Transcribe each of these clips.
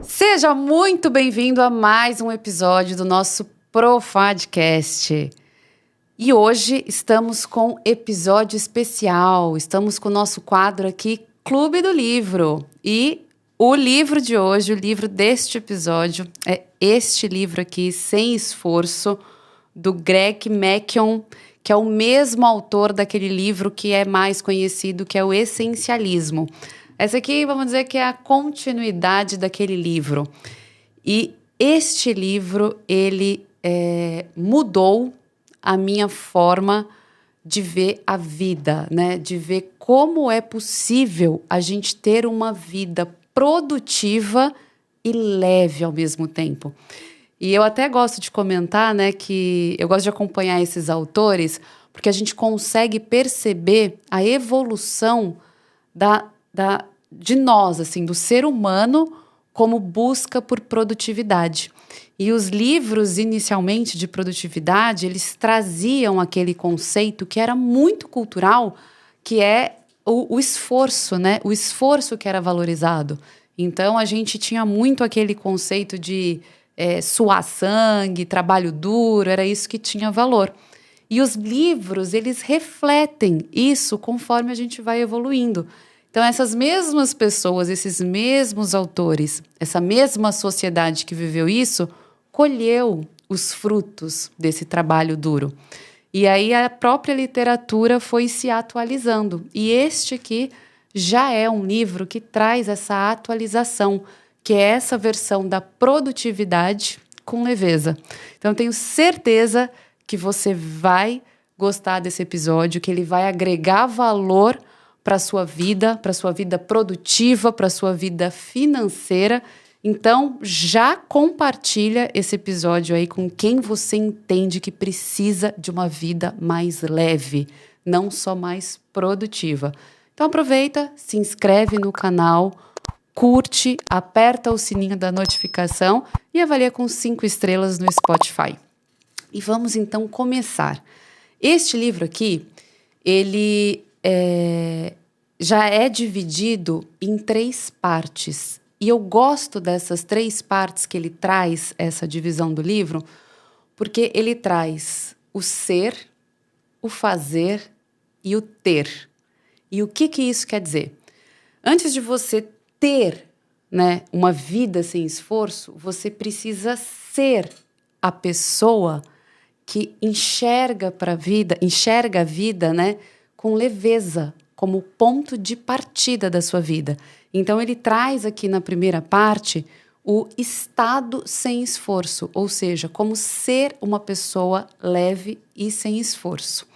Seja muito bem-vindo a mais um episódio do nosso Profadcast. E hoje estamos com episódio especial. Estamos com o nosso quadro aqui, Clube do Livro. E o livro de hoje, o livro deste episódio, é este livro aqui, Sem Esforço, do Greg McKeown, que é o mesmo autor daquele livro que é mais conhecido, que é o Essencialismo. Essa aqui, vamos dizer que é a continuidade daquele livro. E este livro, ele mudou a minha forma de ver a vida, né? De ver como é possível a gente ter uma vida produtiva e leve ao mesmo tempo. E eu até gosto de comentar, né, que eu gosto de acompanhar esses autores, porque a gente consegue perceber a evolução de nós, assim, do ser humano como busca por produtividade. E os livros, inicialmente, de produtividade, eles traziam aquele conceito que era muito cultural, que é o esforço, né? O esforço que era valorizado. Então, a gente tinha muito aquele conceito de suar sangue, trabalho duro, era isso que tinha valor. E os livros, eles refletem isso conforme a gente vai evoluindo. Então, essas mesmas pessoas, esses mesmos autores, essa mesma sociedade que viveu isso, colheu os frutos desse trabalho duro. E aí a própria literatura foi se atualizando. E este aqui já é um livro que traz essa atualização, que é essa versão da produtividade com leveza. Então, eu tenho certeza que você vai gostar desse episódio, que ele vai agregar valor para a sua vida produtiva, para a sua vida financeira. Então, já compartilha esse episódio aí com quem você entende que precisa de uma vida mais leve, não só mais produtiva. Então, aproveita, se inscreve no canal, curte, aperta o sininho da notificação e avalia com 5 estrelas no Spotify. E vamos, então, começar. Este livro aqui, ele já é dividido em 3 partes. E eu gosto dessas 3 partes que ele traz, essa divisão do livro, porque ele traz o ser, o fazer e o ter. E o que isso quer dizer? Antes de você ter, né, uma vida sem esforço, você precisa ser a pessoa que enxerga a vida, né, com leveza, como ponto de partida da sua vida. Então, ele traz aqui na primeira parte o estado sem esforço, ou seja, como ser uma pessoa leve e sem esforço.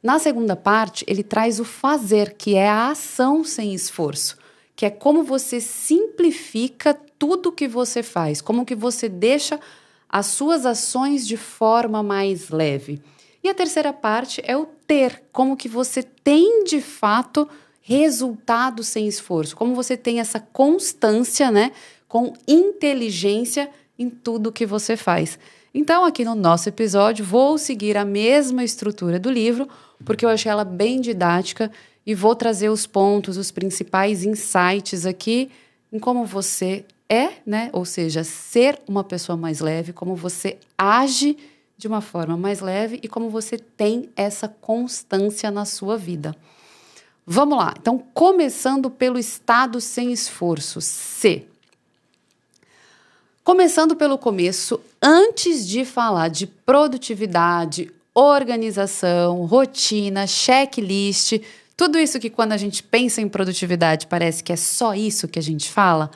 Na segunda parte, ele traz o fazer, que é a ação sem esforço, que é como você simplifica tudo que você faz, como que você deixa as suas ações de forma mais leve. E a terceira parte é o ter, como que você tem, de fato, resultado sem esforço, como você tem essa constância, né, com inteligência em tudo que você faz. Então, aqui no nosso episódio, vou seguir a mesma estrutura do livro, porque eu achei ela bem didática e vou trazer os pontos, os principais insights aqui em como você é, né, ou seja, ser uma pessoa mais leve, como você age de uma forma mais leve e como você tem essa constância na sua vida. Vamos lá. Então, começando pelo estado sem esforço, C. Começando pelo começo, antes de falar de produtividade, organização, rotina, checklist, tudo isso que quando a gente pensa em produtividade parece que é só isso que a gente fala,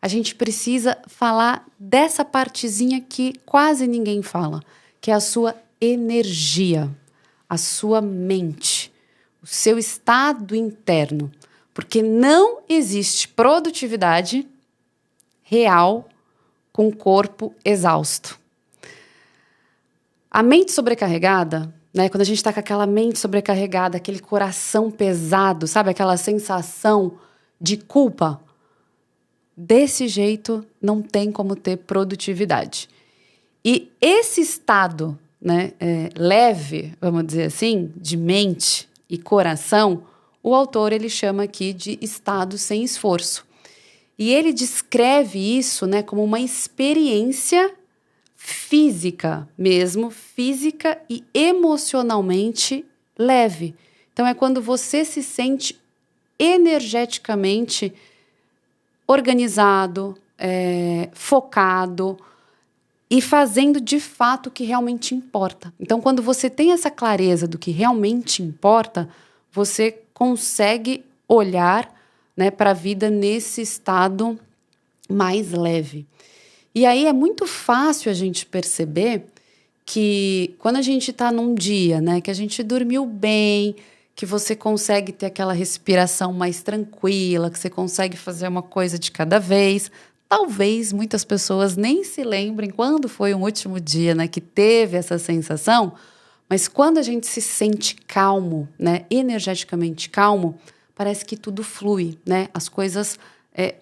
a gente precisa falar dessa partezinha que quase ninguém fala, que é a sua energia, a sua mente, o seu estado interno. Porque não existe produtividade real com o corpo exausto. A mente sobrecarregada, né, quando a gente está com aquela mente sobrecarregada, aquele coração pesado, sabe? Aquela sensação de culpa, desse jeito não tem como ter produtividade. E esse estado né, leve, vamos dizer assim, de mente e coração, o autor ele chama aqui de estado sem esforço. E ele descreve isso, né, como uma experiência física mesmo, física e emocionalmente leve. Então, é quando você se sente energeticamente organizado, focado e fazendo de fato o que realmente importa. Então, quando você tem essa clareza do que realmente importa, você consegue olhar, né, para a vida nesse estado mais leve. E aí é muito fácil a gente perceber que quando a gente está num dia, né, que a gente dormiu bem, que você consegue ter aquela respiração mais tranquila, que você consegue fazer uma coisa de cada vez. Talvez muitas pessoas nem se lembrem quando foi o último dia, né, que teve essa sensação, mas quando a gente se sente calmo, né, energeticamente calmo, parece que tudo flui, né, as coisas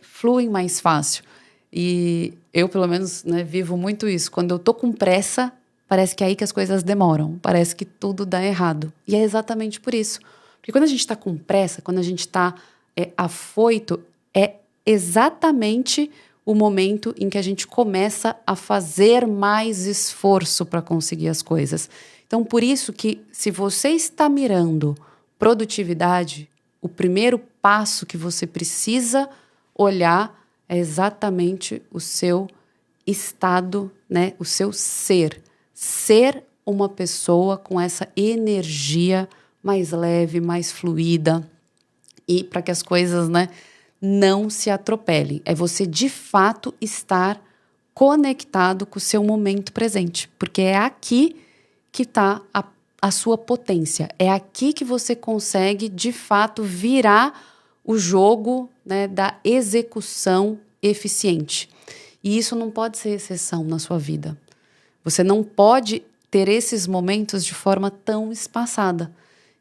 fluem mais fácil. E eu, pelo menos, né, vivo muito isso. Quando eu tô com pressa, parece que é aí que as coisas demoram, parece que tudo dá errado. E é exatamente por isso. Porque quando a gente está com pressa, quando a gente está afoito, é exatamente o momento em que a gente começa a fazer mais esforço para conseguir as coisas. Então, por isso que se você está mirando produtividade, o primeiro passo que você precisa olhar é exatamente o seu estado, né? O seu ser. Ser uma pessoa com essa energia mais leve, mais fluida, e para que as coisas, né, não se atropelem. É você, de fato, estar conectado com o seu momento presente, porque é aqui que está a sua potência. É aqui que você consegue, de fato, virar o jogo, né, da execução eficiente. E isso não pode ser exceção na sua vida. Você não pode ter esses momentos de forma tão espaçada.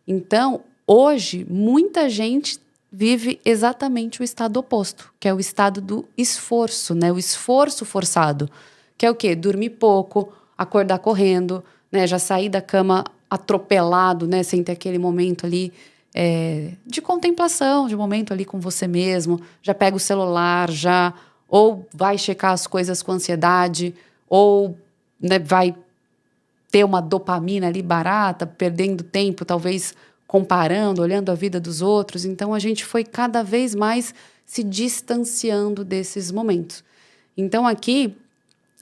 Então, hoje, muita gente vive exatamente o estado oposto, que é o estado do esforço, né? O esforço forçado, que é o quê? Dormir pouco, acordar correndo, né? Já sair da cama atropelado, né? Sem ter aquele momento ali de contemplação, de momento ali com você mesmo. Já pega o celular, já ou vai checar as coisas com ansiedade, ou, né, vai ter uma dopamina ali barata, perdendo tempo, talvez comparando, olhando a vida dos outros. Então, a gente foi cada vez mais se distanciando desses momentos. Então, aqui,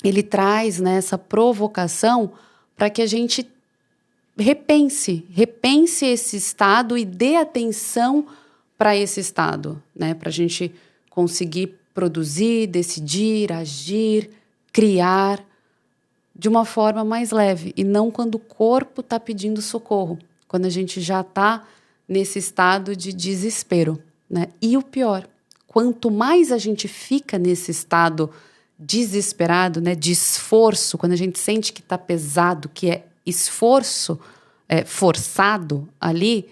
ele traz, né, essa provocação para que a gente repense esse estado e dê atenção para esse estado, né, para a gente conseguir produzir, decidir, agir, criar de uma forma mais leve e não quando o corpo está pedindo socorro, quando a gente já está nesse estado de desespero, né? E o pior, quanto mais a gente fica nesse estado desesperado, né, de esforço, quando a gente sente que está pesado, que é esforço forçado ali,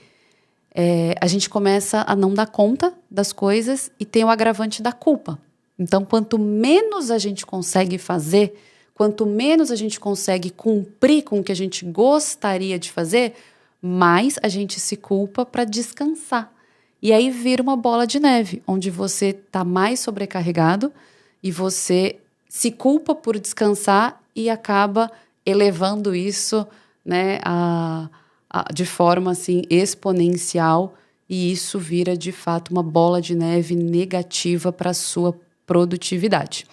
a gente começa a não dar conta das coisas e tem o agravante da culpa. Então, quanto menos a gente consegue fazer, quanto menos a gente consegue cumprir com o que a gente gostaria de fazer, mais a gente se culpa para descansar. E aí vira uma bola de neve, onde você está mais sobrecarregado e você se culpa por descansar e acaba elevando isso, né, de forma assim, exponencial, e isso vira de fato uma bola de neve negativa para a sua produtividade.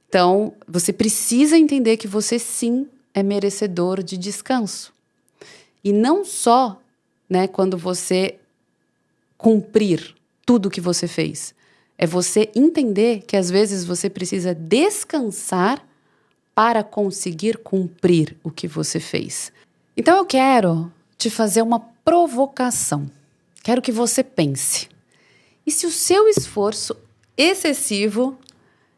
Então, você precisa entender que você sim é merecedor de descanso. E não só, né, quando você cumprir tudo o que você fez. É você entender que às vezes você precisa descansar para conseguir cumprir o que você fez. Então eu quero te fazer uma provocação. Quero que você pense. E se o seu esforço excessivo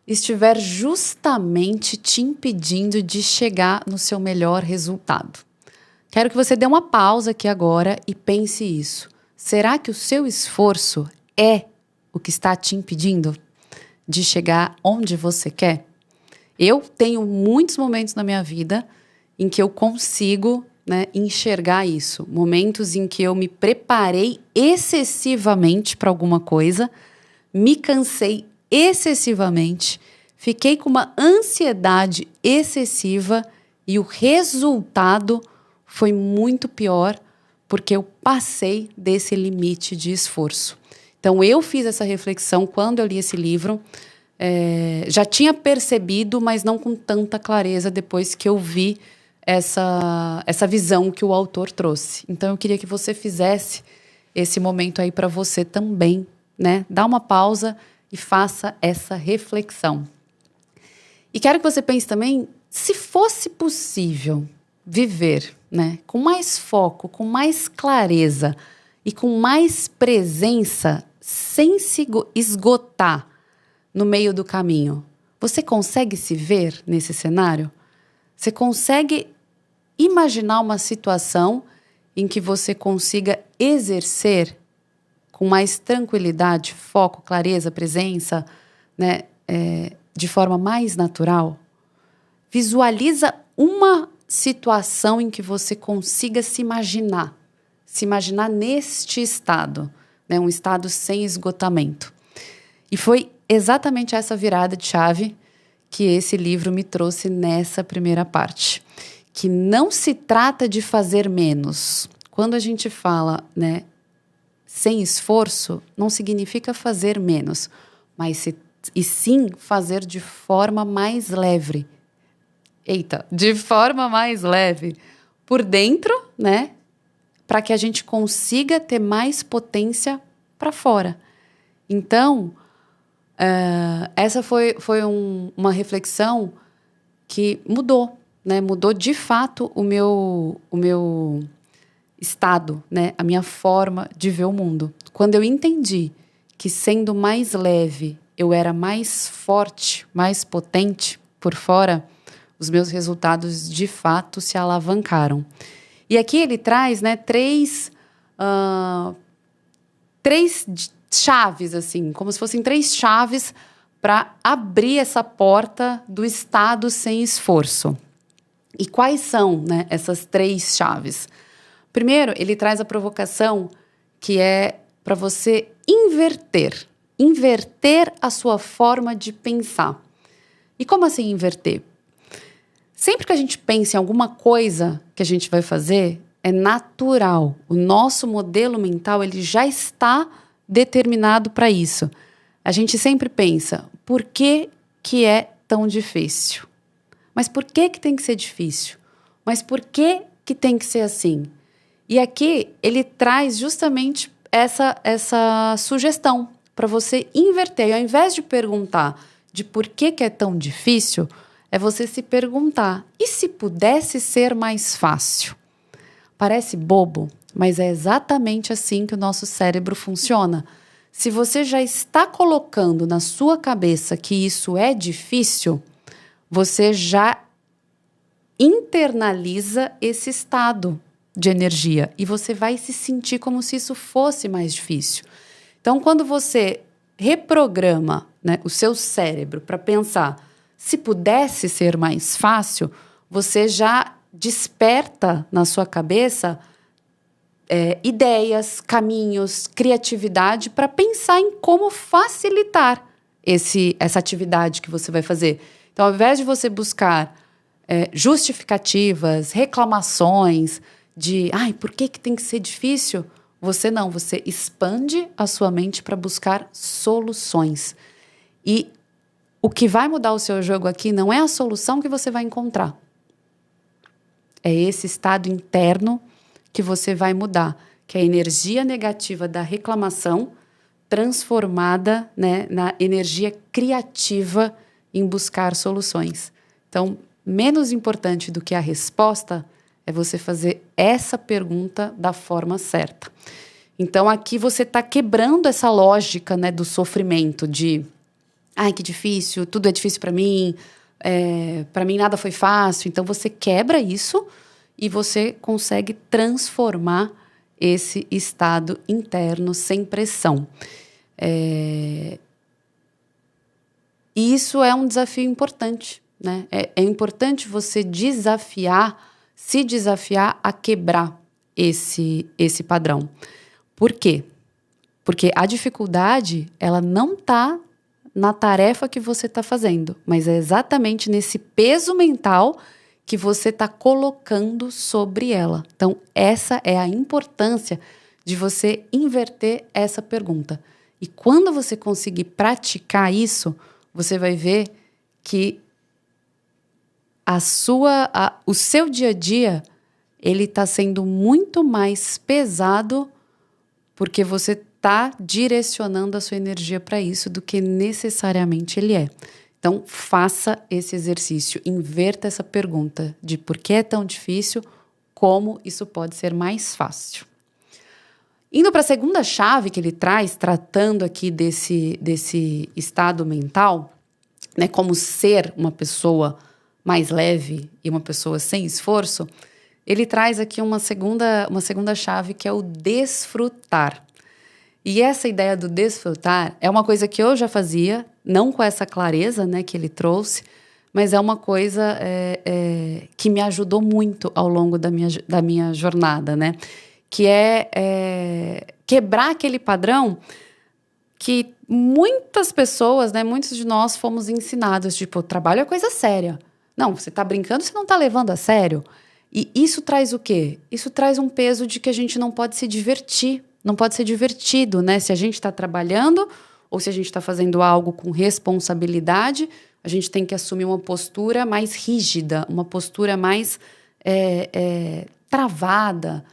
estiver justamente te impedindo de chegar no seu melhor resultado? Quero que você dê uma pausa aqui agora e pense isso. Será que o seu esforço é o que está te impedindo de chegar onde você quer? Eu tenho muitos momentos na minha vida em que eu consigo, né, enxergar isso. Momentos em que eu me preparei excessivamente para alguma coisa, me cansei excessivamente, fiquei com uma ansiedade excessiva e o resultado foi muito pior porque eu passei desse limite de esforço. Então, eu fiz essa reflexão quando eu li esse livro. Já tinha percebido, mas não com tanta clareza depois que eu vi essa visão que o autor trouxe. Então, eu queria que você fizesse esse momento aí para você também, né? Dá uma pausa e faça essa reflexão. E quero que você pense também, se fosse possível viver, né, com mais foco, com mais clareza e com mais presença, sem se esgotar no meio do caminho, você consegue se ver nesse cenário? Você consegue imaginar uma situação em que você consiga exercer com mais tranquilidade, foco, clareza, presença, né, de forma mais natural? Visualiza uma situação em que você consiga se imaginar neste estado, né, um estado sem esgotamento. E foi exatamente essa virada de chave que esse livro me trouxe nessa primeira parte. Que não se trata de fazer menos. Quando a gente fala, né, sem esforço, não significa fazer menos, e sim fazer de forma mais leve. De forma mais leve. Por dentro, né, para que a gente consiga ter mais potência para fora. Então, essa foi uma reflexão que mudou, né? Mudou de fato o meu estado, né? A minha forma de ver o mundo. Quando eu entendi que sendo mais leve, eu era mais forte, mais potente por fora, os meus resultados de fato se alavancaram. E aqui ele traz, né, três chaves, assim, como se fossem 3 chaves para abrir essa porta do estado sem esforço. E quais são, né, essas 3 chaves? Primeiro, ele traz a provocação que é para você inverter a sua forma de pensar. E como assim inverter? Sempre que a gente pensa em alguma coisa que a gente vai fazer, é natural. O nosso modelo mental, ele já está determinado para isso. A gente sempre pensa, por que é tão difícil? Mas por que tem que ser difícil? Mas por que tem que ser assim? E aqui ele traz justamente essa sugestão para você inverter. E ao invés de perguntar de por que é tão difícil, é você se perguntar, e se pudesse ser mais fácil? Parece bobo, mas é exatamente assim que o nosso cérebro funciona. Se você já está colocando na sua cabeça que isso é difícil, você já internaliza esse estado de energia e você vai se sentir como se isso fosse mais difícil. Então, quando você reprograma, né, o seu cérebro para pensar, se pudesse ser mais fácil, você já desperta na sua cabeça ideias, caminhos, criatividade para pensar em como facilitar essa atividade que você vai fazer. Então, ao invés de você buscar justificativas, reclamações de por que tem que ser difícil, você expande a sua mente para buscar soluções. E o que vai mudar o seu jogo aqui não é a solução que você vai encontrar. É esse estado interno que você vai mudar, que é a energia negativa da reclamação transformada, né, na energia criativa em buscar soluções. Então, menos importante do que a resposta é você fazer essa pergunta da forma certa. Então, aqui você está quebrando essa lógica, né, do sofrimento, de que difícil, tudo é difícil para mim nada foi fácil. Então, você quebra isso e você consegue transformar esse estado interno sem pressão. E isso é um desafio importante, né? É importante você se desafiar a quebrar esse padrão. Por quê? Porque a dificuldade, ela não está na tarefa que você está fazendo, mas é exatamente nesse peso mental que você está colocando sobre ela. Então, essa é a importância de você inverter essa pergunta. E quando você conseguir praticar isso, você vai ver que o seu dia a dia, ele está sendo muito mais pesado porque você está direcionando a sua energia para isso do que necessariamente ele é. Então, faça esse exercício, inverta essa pergunta de por que é tão difícil, como isso pode ser mais fácil. Indo para a segunda chave que ele traz, tratando aqui desse estado mental, né, como ser uma pessoa mais leve e uma pessoa sem esforço, ele traz aqui uma segunda chave que é o desfrutar. E essa ideia do desfrutar é uma coisa que eu já fazia, não com essa clareza, né, que ele trouxe, mas é uma coisa que me ajudou muito ao longo da minha jornada, né? Que é quebrar aquele padrão que muitas pessoas, né, muitos de nós fomos ensinados, tipo, trabalho é coisa séria. Não, você está brincando, você não está levando a sério. E isso traz o quê? Isso traz um peso de que a gente não pode se divertir, não pode ser divertido, né? Se a gente está trabalhando ou se a gente está fazendo algo com responsabilidade, a gente tem que assumir uma postura mais rígida, uma postura mais travada.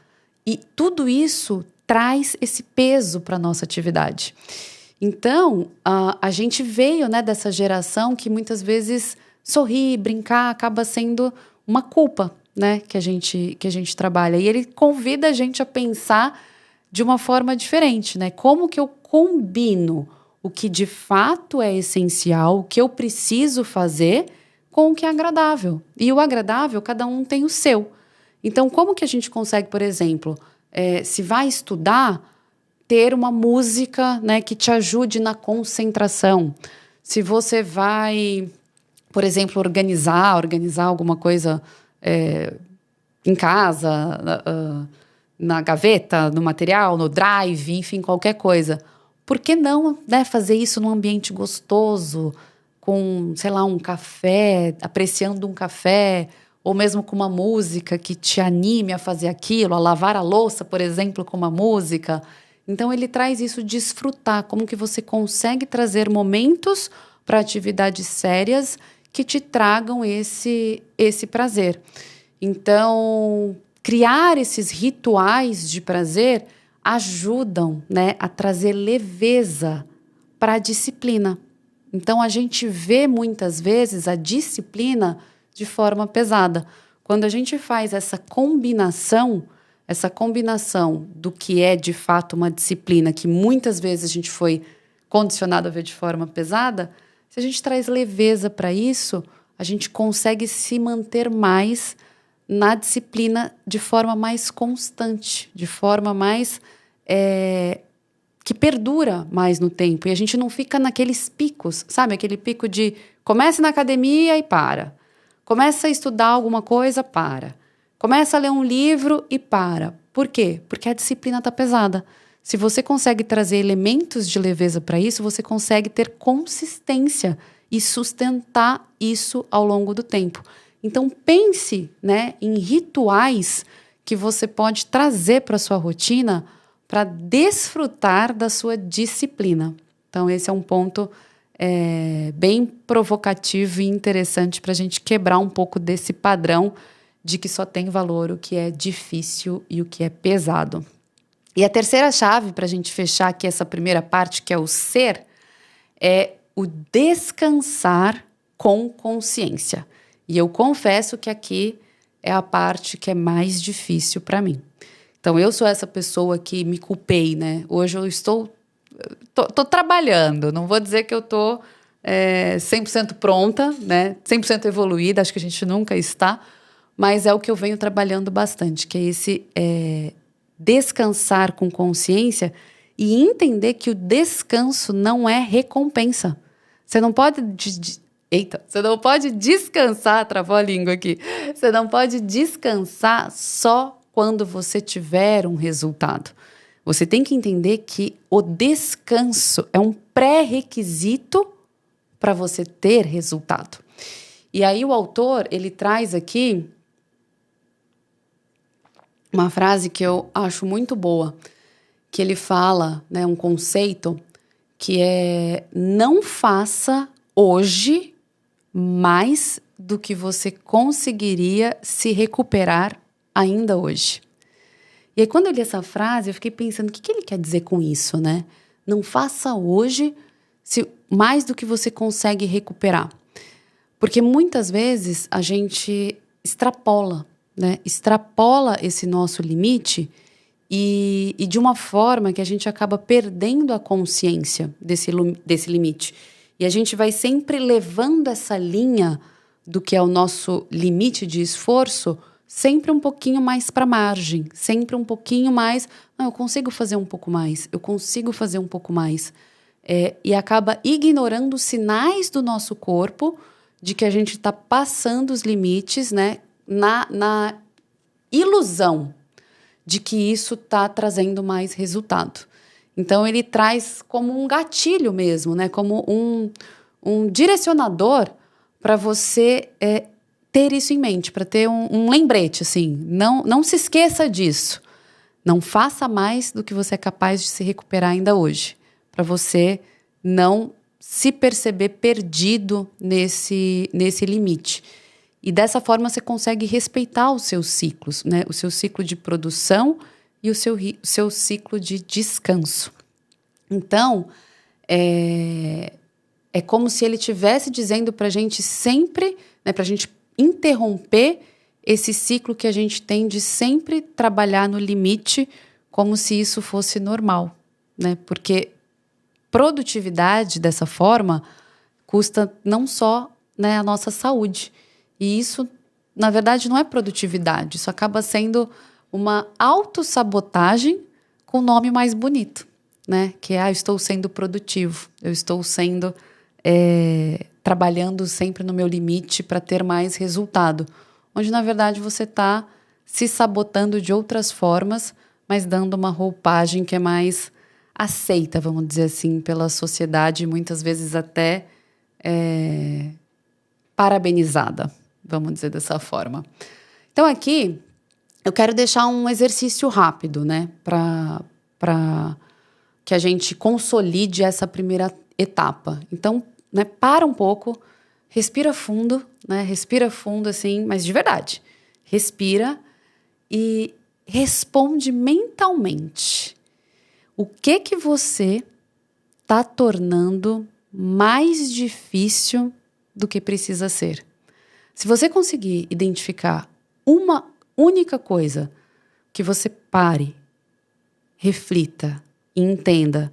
E tudo isso traz esse peso para a nossa atividade. Então, a gente veio, né, dessa geração que muitas vezes sorrir, brincar, acaba sendo uma culpa, né, que a gente trabalha. E ele convida a gente a pensar de uma forma diferente, né? Como que eu combino o que de fato é essencial, o que eu preciso fazer, com o que é agradável. E o agradável, cada um tem o seu. Então, como que a gente consegue, por exemplo, se vai estudar, ter uma música, né, que te ajude na concentração? Se você vai, por exemplo, organizar alguma coisa em casa, na gaveta, no material, no drive, enfim, qualquer coisa. Por que não, né, fazer isso num ambiente gostoso, com, sei lá, um café, apreciando um café, ou mesmo com uma música que te anime a fazer aquilo, a lavar a louça, por exemplo, com uma música. Então, ele traz isso, desfrutar, como que você consegue trazer momentos para atividades sérias que te tragam esse prazer. Então, criar esses rituais de prazer ajudam, né, a trazer leveza para a disciplina. Então, a gente vê muitas vezes a disciplina de forma pesada. Quando a gente faz essa combinação do que é de fato uma disciplina, que muitas vezes a gente foi condicionado a ver de forma pesada, se a gente traz leveza para isso, a gente consegue se manter mais na disciplina de forma mais constante, de forma mais que perdura mais no tempo. E a gente não fica naqueles picos, sabe? Aquele pico de comece na academia e para. Começa a estudar alguma coisa, para. Começa a ler um livro e para. Por quê? Porque a disciplina está pesada. Se você consegue trazer elementos de leveza para isso, você consegue ter consistência e sustentar isso ao longo do tempo. Então, pense, né, em rituais que você pode trazer para a sua rotina para desfrutar da sua disciplina. Então, esse é um ponto bem provocativo e interessante para a gente quebrar um pouco desse padrão de que só tem valor o que é difícil e o que é pesado. E a terceira chave para a gente fechar aqui essa primeira parte, que é o ser, é o descansar com consciência. E eu confesso que aqui é a parte que é mais difícil para mim. Então, eu sou essa pessoa que me culpei, né? Hoje eu tô trabalhando, não vou dizer que eu tô 100% pronta, né? 100% evoluída, acho que a gente nunca está, mas é o que eu venho trabalhando bastante, que é esse descansar com consciência e entender que o descanso não é recompensa. Você não pode Eita, você não pode descansar, travou a língua aqui. Você não pode descansar só quando você tiver um resultado. Você tem que entender que o descanso é um pré-requisito para você ter resultado. E aí o autor, ele traz aqui uma frase que eu acho muito boa, que ele fala, né, um conceito que é: não faça hoje mais do que você conseguiria se recuperar ainda hoje. E aí, quando eu li essa frase, eu fiquei pensando, o que ele quer dizer com isso, né? Não faça hoje mais do que você consegue recuperar. Porque muitas vezes a gente extrapola, né? Extrapola esse nosso limite e de uma forma que a gente acaba perdendo a consciência desse limite. E a gente vai sempre levando essa linha do que é o nosso limite de esforço sempre um pouquinho mais para a margem, sempre um pouquinho mais. Não, eu consigo fazer um pouco mais, eu consigo fazer um pouco mais. E acaba ignorando os sinais do nosso corpo de que a gente está passando os limites, né, na ilusão de que isso está trazendo mais resultado. Então, ele traz como um gatilho mesmo, né, como um direcionador para você ter isso em mente, para ter um lembrete, assim. Não se esqueça disso. Não faça mais do que você é capaz de se recuperar ainda hoje, para você não se perceber perdido nesse limite. E dessa forma você consegue respeitar os seus ciclos, né? O seu ciclo de produção e o seu ciclo de descanso. Então, é como se ele estivesse dizendo para a gente sempre, né, para a gente interromper esse ciclo que a gente tem de sempre trabalhar no limite como se isso fosse normal, né? Porque produtividade dessa forma custa não só, né, a nossa saúde. E isso, na verdade, não é produtividade. Isso acaba sendo uma autossabotagem com nome mais bonito, né? Que é, eu estou sendo produtivo, eu estou sendo... trabalhando sempre no meu limite para ter mais resultado. Onde, na verdade, você está se sabotando de outras formas, mas dando uma roupagem que é mais aceita, vamos dizer assim, pela sociedade, muitas vezes até parabenizada, vamos dizer dessa forma. Então, aqui, eu quero deixar um exercício rápido, né, para que a gente consolide essa primeira etapa. Então, né, para um pouco, respira fundo, né, respira fundo assim, mas de verdade. Respira e responde mentalmente. O que você está tornando mais difícil do que precisa ser? Se você conseguir identificar uma única coisa que você pare, reflita e entenda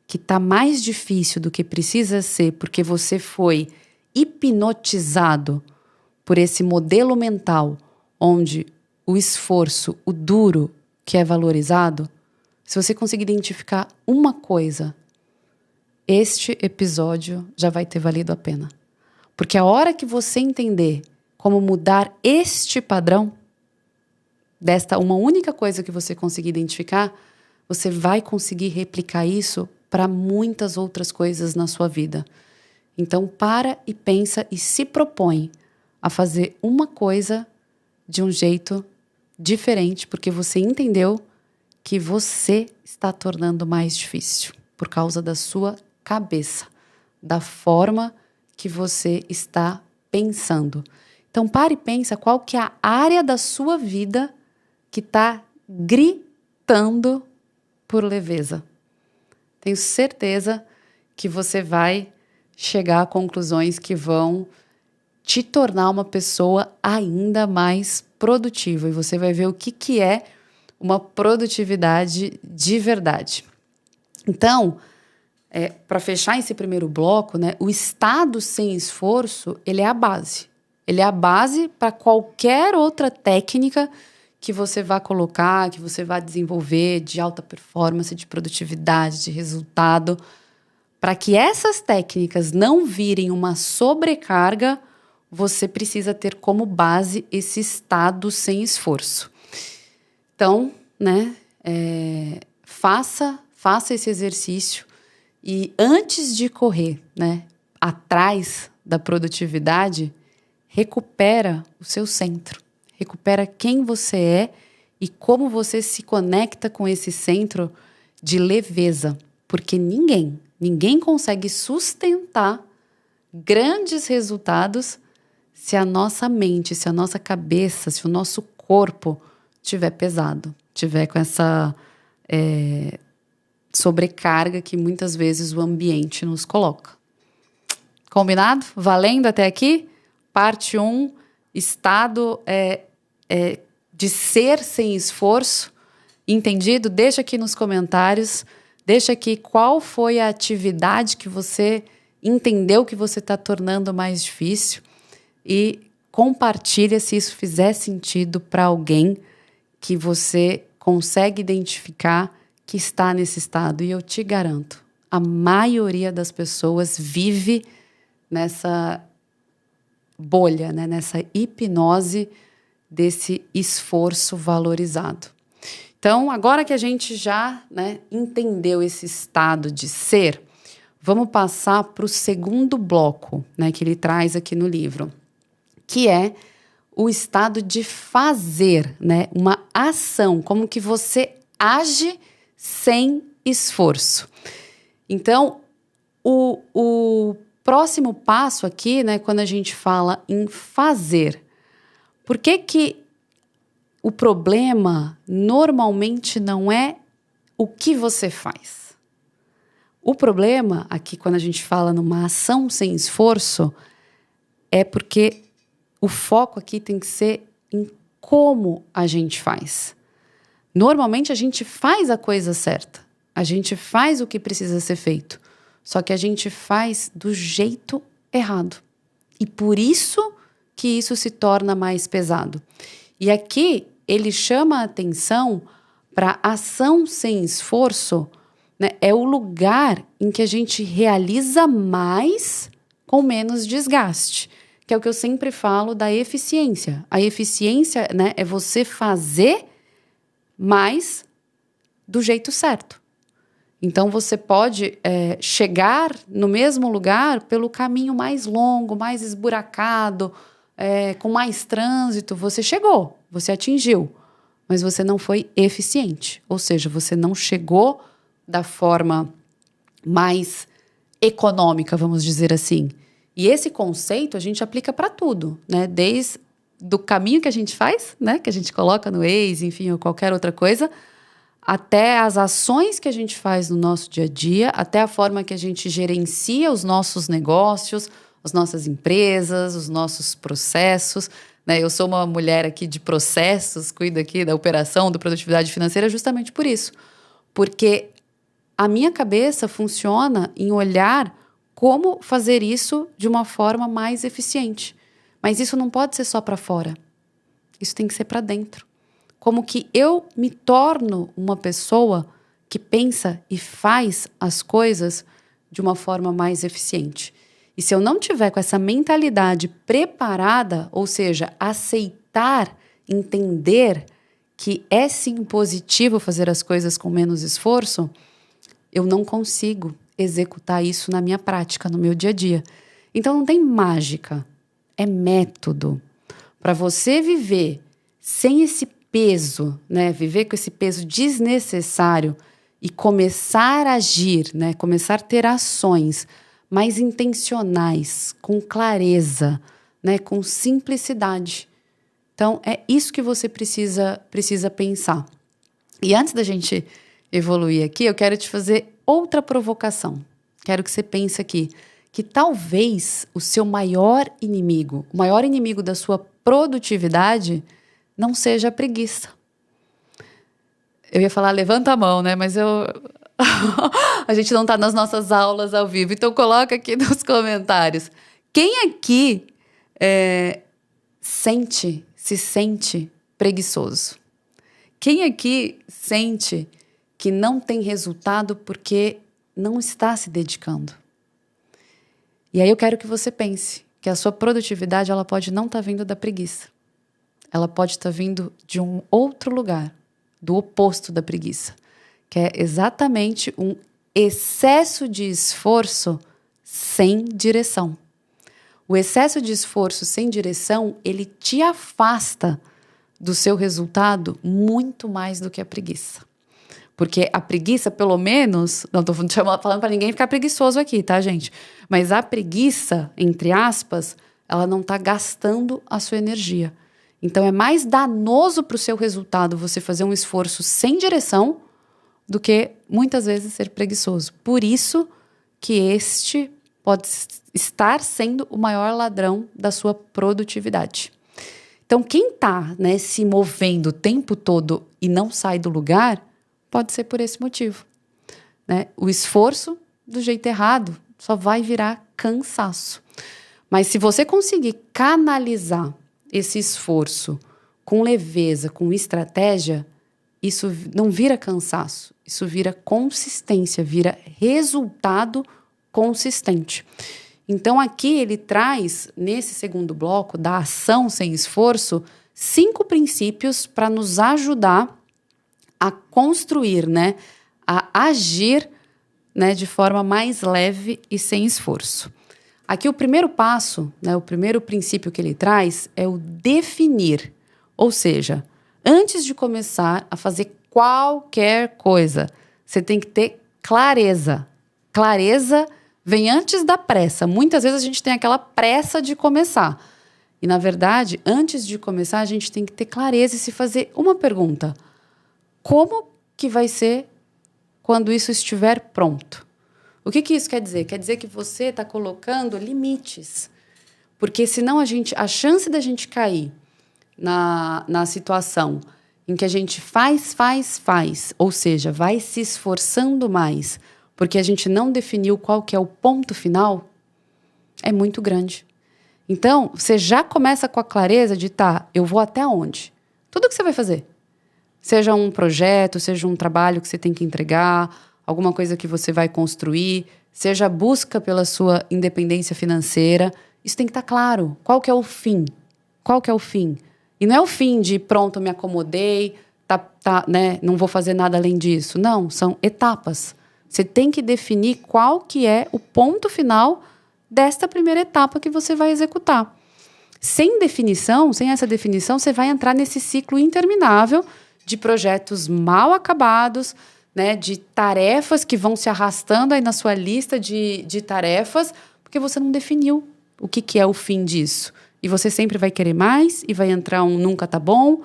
que está mais difícil do que precisa ser porque você foi hipnotizado por esse modelo mental onde o esforço, o duro que é valorizado, se você conseguir identificar uma coisa, este episódio já vai ter valido a pena. Porque a hora que você entender como mudar este padrão, desta uma única coisa que você conseguir identificar, você vai conseguir replicar isso para muitas outras coisas na sua vida. Então, para e pensa e se propõe a fazer uma coisa de um jeito diferente, porque você entendeu que você está tornando mais difícil por causa da sua cabeça, da forma que você está pensando. Então, pare e pensa qual que é a área da sua vida que está gritando por leveza. Tenho certeza que você vai chegar a conclusões que vão te tornar uma pessoa ainda mais produtiva. E você vai ver o que é uma produtividade de verdade. Então, para fechar esse primeiro bloco, né, o estado sem esforço, ele é a base. Ele é a base para qualquer outra técnica que você vá colocar, que você vá desenvolver de alta performance, de produtividade, de resultado. para que essas técnicas não virem uma sobrecarga, você precisa ter como base esse estado sem esforço. Então, né, faça esse exercício e antes de correr, né, atrás da produtividade, recupera o seu centro, recupera quem você é e como você se conecta com esse centro de leveza, porque ninguém consegue sustentar grandes resultados se a nossa mente, se a nossa cabeça, se o nosso corpo estiver pesado, estiver com essa sobrecarga que muitas vezes o ambiente nos coloca. Combinado? Valendo até aqui? Parte 1, estado de ser sem esforço. Entendido? Deixa aqui nos comentários. Deixa aqui qual foi a atividade que você entendeu que você está tornando mais difícil. E compartilha se isso fizer sentido para alguém que você consegue identificar que está nesse estado. E eu te garanto, a maioria das pessoas vive nessa bolha, né? Nessa hipnose desse esforço valorizado. Então, agora que a gente já, né, entendeu esse estado de ser, vamos passar para o segundo bloco, né, que ele traz aqui no livro, que é o estado de fazer, né, uma ação, como que você age sem esforço. Então, o próximo passo aqui, né, quando a gente fala em fazer, por que o problema normalmente não é o que você faz? O problema aqui, quando a gente fala numa ação sem esforço, é porque o foco aqui tem que ser em como a gente faz. Normalmente a gente faz a coisa certa, a gente faz o que precisa ser feito, só que a gente faz do jeito errado. E por isso que isso se torna mais pesado. E aqui ele chama a atenção para ação sem esforço, né? É o lugar em que a gente realiza mais com menos desgaste, que é o que eu sempre falo da eficiência. A eficiência, né, é você fazer mais do jeito certo. Então, você pode chegar no mesmo lugar pelo caminho mais longo, mais esburacado, com mais trânsito. Você chegou, você atingiu, mas você não foi eficiente. Ou seja, você não chegou da forma mais econômica, vamos dizer assim. E esse conceito a gente aplica para tudo, né? Desde do caminho que a gente faz, né? Que a gente coloca no Waze, enfim, ou qualquer outra coisa, até as ações que a gente faz no nosso dia a dia, até a forma que a gente gerencia os nossos negócios, as nossas empresas, os nossos processos, né? Eu sou uma mulher aqui de processos, cuido aqui da operação, da produtividade financeira justamente por isso. Porque a minha cabeça funciona em olhar como fazer isso de uma forma mais eficiente. Mas isso não pode ser só para fora. Isso tem que ser para dentro. Como que eu me torno uma pessoa que pensa e faz as coisas de uma forma mais eficiente. E se eu não tiver com essa mentalidade preparada, ou seja, aceitar, entender que é sim positivo fazer as coisas com menos esforço, eu não consigo executar isso na minha prática, no meu dia a dia. Então não tem mágica, é método. Para você viver sem esse peso, né? Viver com esse peso desnecessário e começar a agir, né? Começar a ter ações mais intencionais, com clareza, né? Com simplicidade. Então é isso que você precisa pensar. E antes da gente evoluir aqui, eu quero te fazer outra provocação. Quero que você pense aqui que talvez o seu maior inimigo, o maior inimigo da sua produtividade, não seja a preguiça. Eu ia falar levanta a mão, né? Mas a gente não está nas nossas aulas ao vivo, então coloca aqui nos comentários. Quem aqui se sente preguiçoso? Quem aqui sente que não tem resultado porque não está se dedicando. E aí eu quero que você pense que a sua produtividade ela pode não estar vindo da preguiça. Ela pode estar vindo de um outro lugar, do oposto da preguiça, que é exatamente um excesso de esforço sem direção. O excesso de esforço sem direção, ele te afasta do seu resultado muito mais do que a preguiça. Porque a preguiça, pelo menos... Não estou falando para ninguém ficar preguiçoso aqui, tá, gente? Mas a preguiça, entre aspas, ela não está gastando a sua energia. Então, é mais danoso para o seu resultado você fazer um esforço sem direção do que, muitas vezes, ser preguiçoso. Por isso que este pode estar sendo o maior ladrão da sua produtividade. Então, quem está, né, se movendo o tempo todo e não sai do lugar, pode ser por esse motivo. Né? O esforço, do jeito errado, só vai virar cansaço. Mas se você conseguir canalizar esse esforço com leveza, com estratégia, isso não vira cansaço, isso vira consistência, vira resultado consistente. Então, aqui ele traz, nesse segundo bloco, da ação sem esforço, 5 princípios para nos ajudar a construir, né, a agir, né, de forma mais leve e sem esforço. Aqui o primeiro passo, né, o primeiro princípio que ele traz é o definir. Ou seja, antes de começar a fazer qualquer coisa, você tem que ter clareza. Clareza vem antes da pressa. Muitas vezes a gente tem aquela pressa de começar. E, na verdade, antes de começar, a gente tem que ter clareza e se fazer uma pergunta. Como que vai ser quando isso estiver pronto? O que isso quer dizer? Quer dizer que você está colocando limites. Porque senão a chance da gente cair na situação em que a gente faz, ou seja, vai se esforçando mais, porque a gente não definiu qual que é o ponto final, é muito grande. Então, você já começa com a clareza de, eu vou até onde? Tudo que você vai fazer. Seja um projeto, seja um trabalho que você tem que entregar, alguma coisa que você vai construir, seja a busca pela sua independência financeira, isso tem que estar claro. Qual que é o fim? Qual que é o fim? E não é o fim de, pronto, me acomodei, né, não vou fazer nada além disso. Não, são etapas. Você tem que definir qual que é o ponto final desta primeira etapa que você vai executar. Sem essa definição, você vai entrar nesse ciclo interminável de projetos mal acabados, né, de tarefas que vão se arrastando aí na sua lista de tarefas, porque você não definiu o que é o fim disso. E você sempre vai querer mais e vai entrar um nunca tá bom.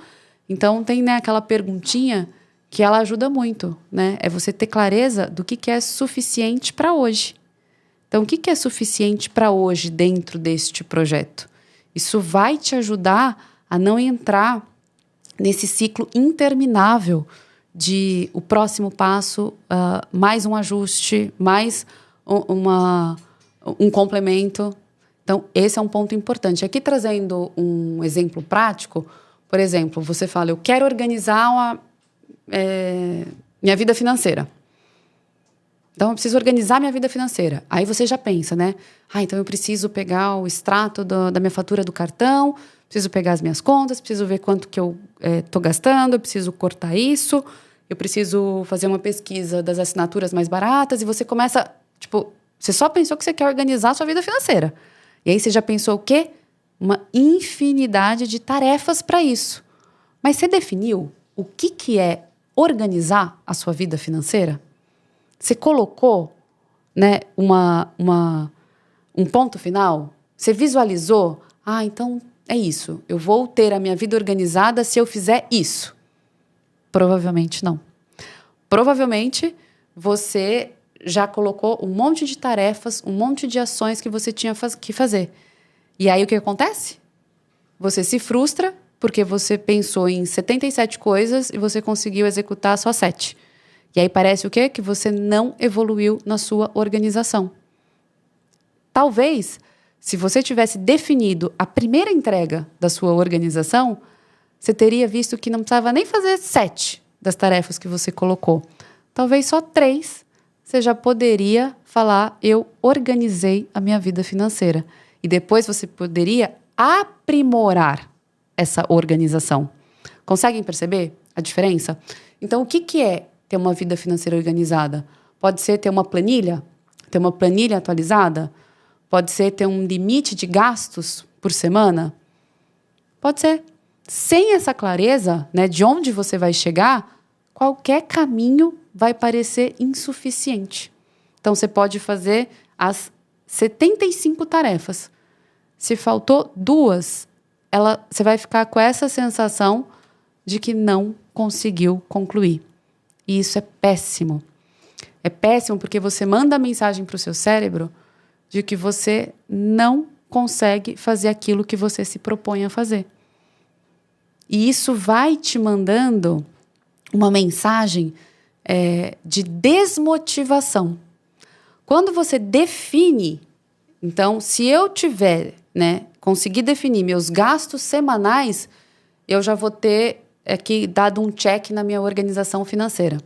Então, tem, né, aquela perguntinha que ela ajuda muito, né? É você ter clareza do que é suficiente para hoje. Então, o que é suficiente para hoje dentro deste projeto? Isso vai te ajudar a não entrar nesse ciclo interminável de o próximo passo, mais um ajuste, mais um complemento. Então, esse é um ponto importante. Aqui, trazendo um exemplo prático, por exemplo, você fala, eu quero organizar minha vida financeira. Então, eu preciso organizar minha vida financeira. Aí você já pensa, né? Então eu preciso pegar o extrato da minha fatura do cartão, preciso pegar as minhas contas, preciso ver quanto que eu estou gastando, eu preciso cortar isso, eu preciso fazer uma pesquisa das assinaturas mais baratas, e você começa, você só pensou que você quer organizar a sua vida financeira. E aí você já pensou o quê? Uma infinidade de tarefas para isso. Mas você definiu o que é organizar a sua vida financeira? Você colocou, né, um ponto final? Você visualizou? Então é isso. Eu vou ter a minha vida organizada se eu fizer isso. Provavelmente não. Provavelmente você já colocou um monte de tarefas, um monte de ações que você tinha que fazer. E aí o que acontece? Você se frustra porque você pensou em 77 coisas e você conseguiu executar só 7. E aí parece o quê? Que você não evoluiu na sua organização. Talvez, se você tivesse definido a primeira entrega da sua organização, você teria visto que não precisava nem fazer 7 das tarefas que você colocou. Talvez só 3 você já poderia falar, eu organizei a minha vida financeira. E depois você poderia aprimorar essa organização. Conseguem perceber a diferença? Então, o que é ter uma vida financeira organizada? Pode ser ter uma planilha atualizada? Pode ser ter um limite de gastos por semana? Pode ser. Sem essa clareza, né, de onde você vai chegar, qualquer caminho vai parecer insuficiente. Então, você pode fazer as 75 tarefas. Se faltou 2, você vai ficar com essa sensação de que não conseguiu concluir. E isso é péssimo. É péssimo porque você manda a mensagem para o seu cérebro de que você não consegue fazer aquilo que você se propõe a fazer. E isso vai te mandando uma mensagem de desmotivação. Quando você define, então, se eu tiver, conseguir definir meus gastos semanais, eu já vou ter aqui dado um check na minha organização financeira.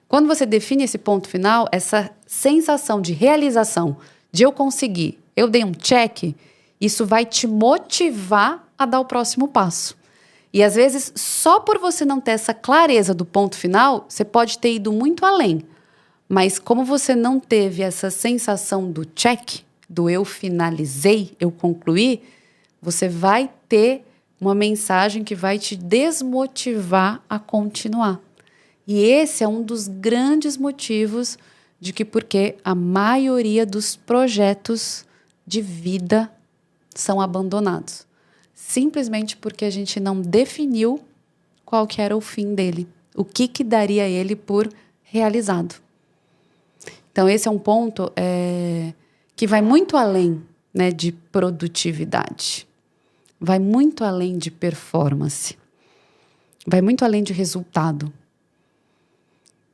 Quando você define esse ponto final, essa sensação de realização, de eu conseguir, eu dei um check, isso vai te motivar a dar o próximo passo. E às vezes, só por você não ter essa clareza do ponto final, você pode ter ido muito além. Mas como você não teve essa sensação do check, do eu finalizei, eu concluí, você vai ter uma mensagem que vai te desmotivar a continuar. E esse é um dos grandes motivos de que porque a maioria dos projetos de vida são abandonados. Simplesmente porque a gente não definiu qual que era o fim dele. O que daria ele por realizado. Então, esse é um ponto que vai muito além, de produtividade. Vai muito além de performance. Vai muito além de resultado.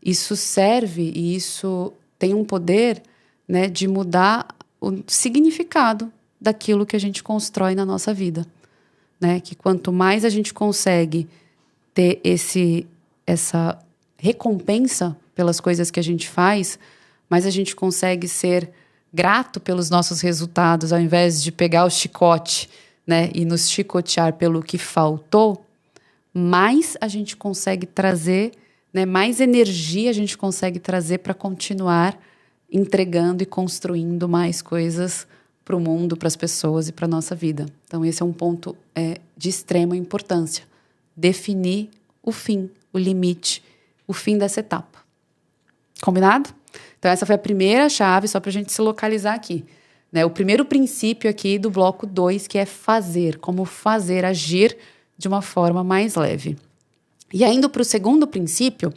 Isso serve e isso tem um poder, de mudar o significado daquilo que a gente constrói na nossa vida. Que quanto mais a gente consegue ter essa recompensa pelas coisas que a gente faz, mais a gente consegue ser grato pelos nossos resultados, ao invés de pegar o chicote, e nos chicotear pelo que faltou, mais a gente consegue trazer, mais energia a gente consegue trazer para continuar entregando e construindo mais coisas para o mundo, para as pessoas e para a nossa vida. Então, esse é um ponto de extrema importância. Definir o fim, o limite, o fim dessa etapa. Combinado? Então, essa foi a primeira chave, só para a gente se localizar aqui. O primeiro princípio aqui do bloco 2, que é fazer. Como fazer, agir de uma forma mais leve. E indo para o segundo princípio,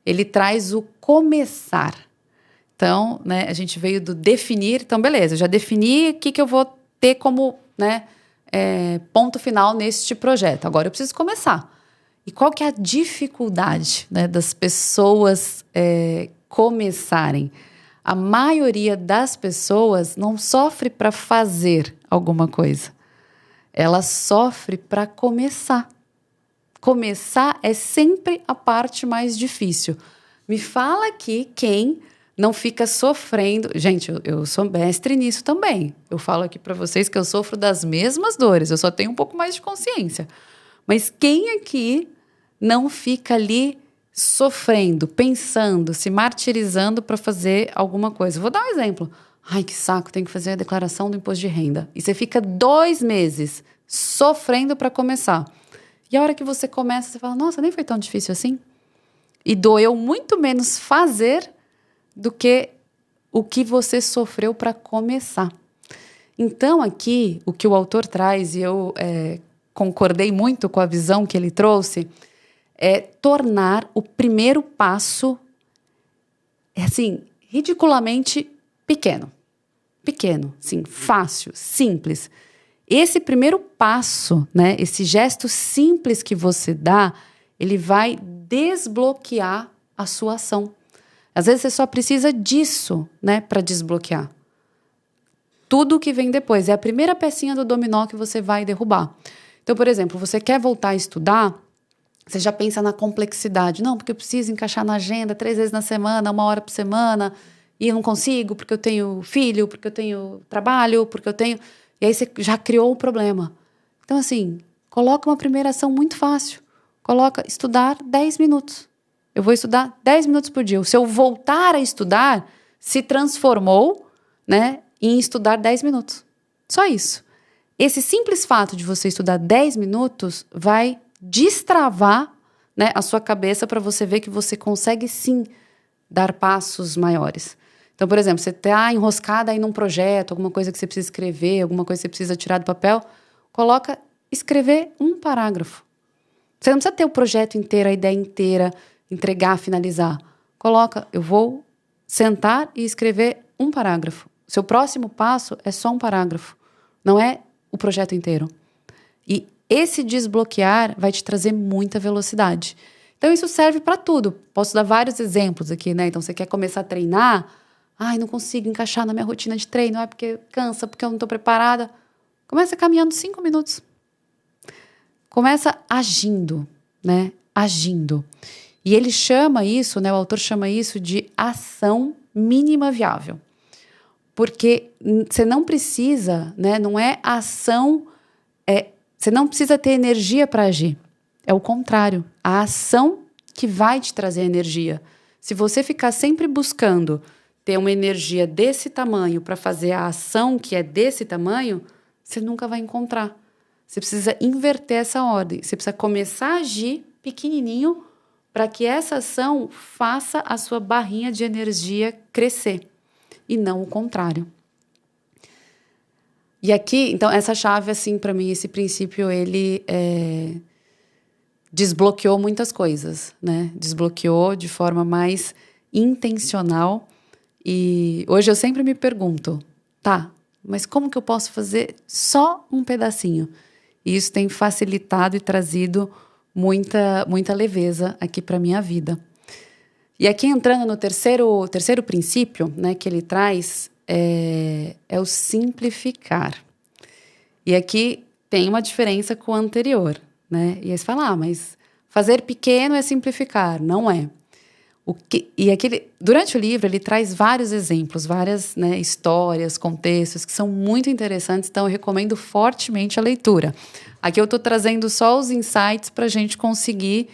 ele traz o começar. Então, a gente veio do definir. Então, beleza, eu já defini o que eu vou ter como ponto final neste projeto. Agora eu preciso começar. E qual que é a dificuldade das pessoas começarem? A maioria das pessoas não sofre para fazer alguma coisa. Ela sofre para começar. Começar é sempre a parte mais difícil. Me fala aqui quem não fica sofrendo. Gente, eu sou mestre nisso também. Eu falo aqui para vocês que eu sofro das mesmas dores. Eu só tenho um pouco mais de consciência. Mas quem aqui não fica ali sofrendo, pensando, se martirizando para fazer alguma coisa? Vou dar um exemplo. Ai, que saco, tenho que fazer a declaração do imposto de renda. E você fica 2 meses sofrendo para começar. E a hora que você começa, você fala, nossa, nem foi tão difícil assim. E doeu muito menos fazer do que o que você sofreu para começar. Então, aqui, o que o autor traz, e eu concordei muito com a visão que ele trouxe, é tornar o primeiro passo, ridiculamente pequeno. Pequeno, sim, fácil, simples. Esse primeiro passo, esse gesto simples que você dá, ele vai desbloquear a sua ação. Às vezes você só precisa disso, para desbloquear. Tudo que vem depois é a primeira pecinha do dominó que você vai derrubar. Então, por exemplo, você quer voltar a estudar, Você já pensa na complexidade. Não, porque eu preciso encaixar na agenda 3 vezes na semana, 1 hora por semana, e eu não consigo porque eu tenho filho, porque eu tenho trabalho, porque eu tenho... E aí você já criou o problema. Então, assim, coloca uma primeira ação muito fácil. Coloca estudar 10 minutos. Eu vou estudar 10 minutos por dia. O seu voltar a estudar se transformou, né, em estudar 10 minutos. Só isso. Esse simples fato de você estudar 10 minutos vai destravar, né, a sua cabeça para você ver que você consegue sim dar passos maiores. Então, por exemplo, você está enroscada aí num projeto, alguma coisa que você precisa escrever, alguma coisa que você precisa tirar do papel, coloca escrever um parágrafo. Você não precisa ter o projeto inteiro, a ideia inteira, entregar, finalizar. Coloca, eu vou sentar e escrever um parágrafo. Seu próximo passo é só um parágrafo, não é o projeto inteiro. E esse desbloquear vai te trazer muita velocidade. Então, isso serve para tudo. Posso dar vários exemplos aqui, né? Então, você quer começar a treinar? Ai, não consigo encaixar na minha rotina de treino. É porque cansa, porque eu não estou preparada. Começa caminhando 5 minutos. Começa agindo, né? Agindo. E ele chama isso, né? O autor chama isso de ação mínima viável. Porque você não precisa, né? Não é ação... Você não precisa ter energia para agir. É o contrário. A ação que vai te trazer energia. Se você ficar sempre buscando ter uma energia desse tamanho para fazer a ação que é desse tamanho, você nunca vai encontrar. Você precisa inverter essa ordem. Você precisa começar a agir pequenininho para que essa ação faça a sua barrinha de energia crescer. E não o contrário. E aqui, então, essa chave, assim, para mim, esse princípio, ele desbloqueou muitas coisas, né? Desbloqueou de forma mais intencional. E hoje eu sempre me pergunto, tá, mas como que eu posso fazer só um pedacinho? E isso tem facilitado e trazido muita leveza aqui para a minha vida. E aqui entrando no terceiro princípio, né, que ele traz, é o simplificar. E aqui tem uma diferença com o anterior, né? E aí você fala, mas fazer pequeno é simplificar. Não é. Durante o livro, ele traz vários exemplos, várias, né, histórias, contextos que são muito interessantes, então eu recomendo fortemente a leitura. Aqui eu estou trazendo só os insights para a gente conseguir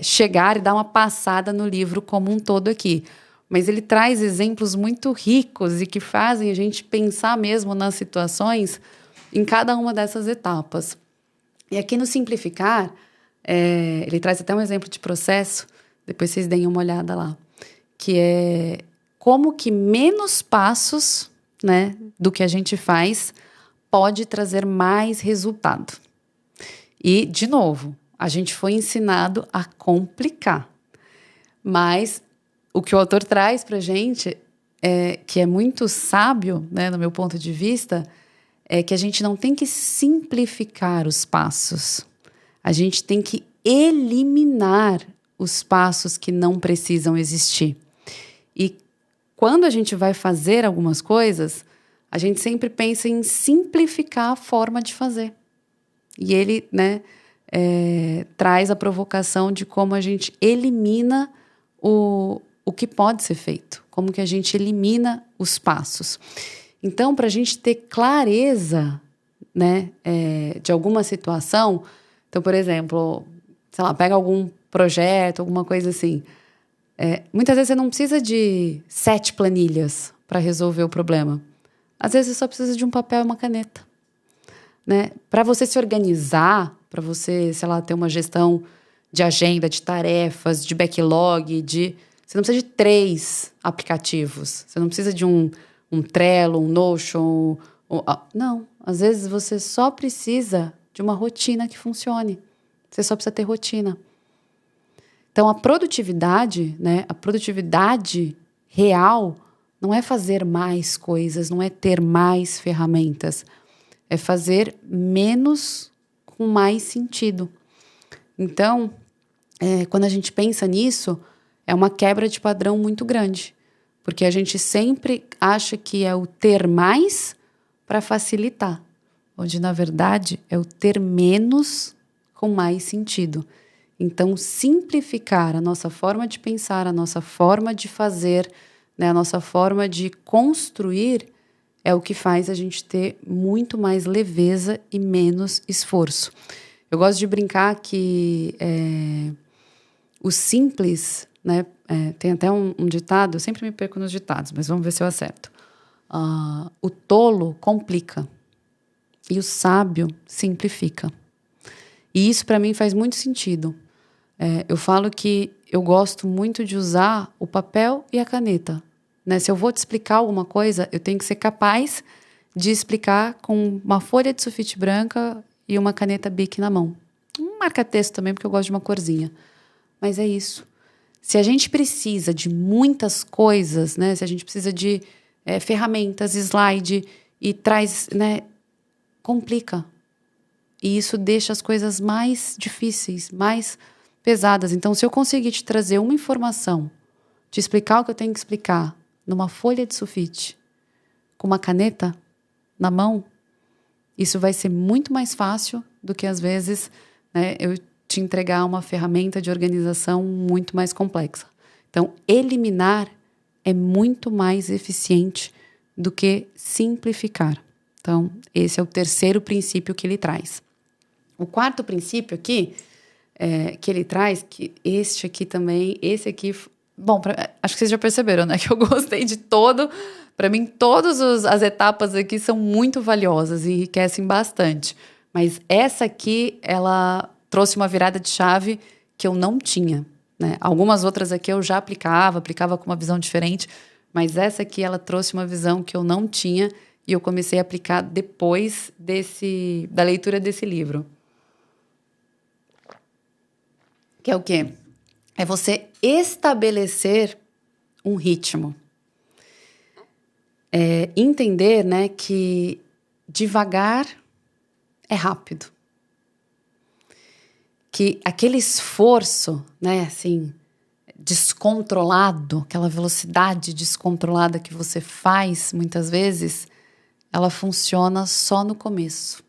chegar e dar uma passada no livro como um todo aqui. Mas ele traz exemplos muito ricos e que fazem a gente pensar mesmo nas situações em cada uma dessas etapas. E aqui no Simplificar, ele traz até um exemplo de processo, depois vocês deem uma olhada lá, que é como que menos passos, né, do que a gente faz pode trazer mais resultado. E, de novo, a gente foi ensinado a complicar. Mas o que o autor traz para a gente, que é muito sábio, né, no meu ponto de vista, é que a gente não tem que simplificar os passos. A gente tem que eliminar os passos que não precisam existir. E quando a gente vai fazer algumas coisas, a gente sempre pensa em simplificar a forma de fazer. E ele, né, traz a provocação de como a gente elimina o que pode ser feito, como que a gente elimina os passos. Então, para a gente ter clareza, né, de alguma situação, então, por exemplo, sei lá, pega algum projeto, alguma coisa assim. Muitas vezes você não precisa de 7 planilhas para resolver o problema. Às vezes você só precisa de um papel e uma caneta, né? Para você se organizar, para você, sei lá, ter uma gestão de agenda, de tarefas, de backlog, você não precisa de 3 aplicativos. Você não precisa de um Trello, um Notion. Não, às vezes você só precisa de uma rotina que funcione. Você só precisa ter rotina. Então, a produtividade, né, a produtividade real não é fazer mais coisas, não é ter mais ferramentas. É fazer menos com mais sentido. Então, quando a gente pensa nisso, é uma quebra de padrão muito grande. Porque a gente sempre acha que é o ter mais para facilitar. Onde, na verdade, é o ter menos com mais sentido. Então, simplificar a nossa forma de pensar, a nossa forma de fazer, né, a nossa forma de construir é o que faz a gente ter muito mais leveza e menos esforço. Eu gosto de brincar que o simples, né, tem até um ditado, eu sempre me perco nos ditados, mas vamos ver se eu acerto. O tolo complica e o sábio simplifica. E isso para mim faz muito sentido. Eu falo que eu gosto muito de usar o papel e a caneta. Né? Se eu vou te explicar alguma coisa, eu tenho que ser capaz de explicar com uma folha de sulfite branca e uma caneta Bic na mão. Um marca-texto também, porque eu gosto de uma corzinha. Mas é isso. Se a gente precisa de muitas coisas, né? Se a gente precisa de ferramentas, slide, e traz, né? Complica. E isso deixa as coisas mais difíceis, mais pesadas. Então, se eu conseguir te trazer uma informação, te explicar o que eu tenho que explicar numa folha de sulfite, com uma caneta na mão, isso vai ser muito mais fácil do que, às vezes, né, eu te entregar uma ferramenta de organização muito mais complexa. Então, eliminar é muito mais eficiente do que simplificar. Então, esse é o terceiro princípio que ele traz. O quarto princípio aqui, que ele traz, que esse aqui... Bom, acho que vocês já perceberam, né? Que eu gostei de todo. Para mim, todas as etapas aqui são muito valiosas e enriquecem bastante. Mas essa aqui, ela trouxe uma virada de chave que eu não tinha, né? Algumas outras aqui eu já aplicava com uma visão diferente. Mas essa aqui, ela trouxe uma visão que eu não tinha e eu comecei a aplicar depois da leitura desse livro. Que é o quê? É você estabelecer um ritmo. Entender, né, que devagar é rápido. Que aquele esforço, né, assim, descontrolado, aquela velocidade descontrolada que você faz muitas vezes, ela funciona só no começo,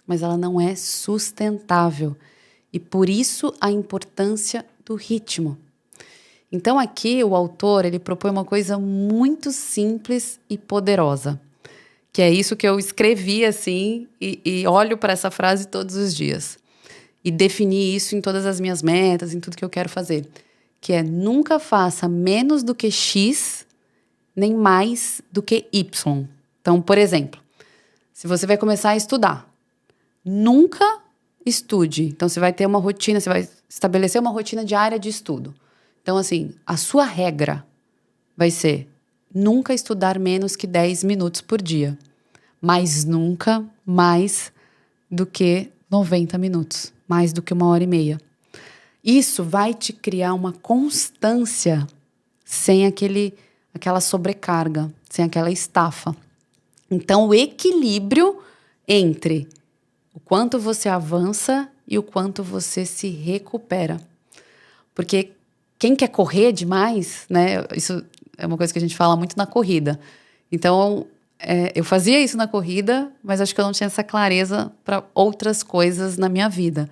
mas ela não é sustentável. E por isso a importância do ritmo. Então aqui o autor ele propõe uma coisa muito simples e poderosa, que é isso que eu escrevi assim e olho para essa frase todos os dias. E defini isso em todas as minhas metas, em tudo que eu quero fazer, que é nunca faça menos do que X, nem mais do que Y. Então, por exemplo, se você vai começar a estudar, nunca estude. Então, você vai ter uma rotina, você vai estabelecer uma rotina diária de estudo. Então, assim, a sua regra vai ser nunca estudar menos que 10 minutos por dia, mas nunca mais do que 90 minutos, mais do que 1h30. Isso vai te criar uma constância sem aquela sobrecarga, sem aquela estafa. Então, o equilíbrio entre o quanto você avança e o quanto você se recupera. Porque quem quer correr demais, né? Isso é uma coisa que a gente fala muito na corrida. Então, eu fazia isso na corrida, mas acho que eu não tinha essa clareza para outras coisas na minha vida.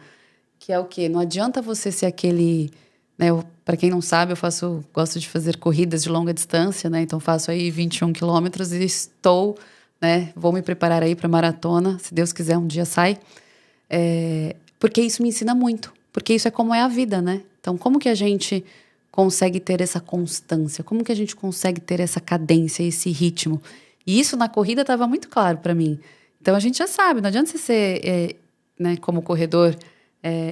Que é o quê? Não adianta você ser aquele... Né, para quem não sabe, gosto de fazer corridas de longa distância, né? Então, faço aí 21 quilômetros e estou... Né? Vou me preparar aí para maratona, se Deus quiser um dia sai, porque isso me ensina muito, porque isso é como é a vida, né? Então, como que a gente consegue ter essa constância? Como que a gente consegue ter essa cadência, esse ritmo? E isso na corrida estava muito claro para mim. Então, a gente já sabe, não adianta você ser, né, como corredor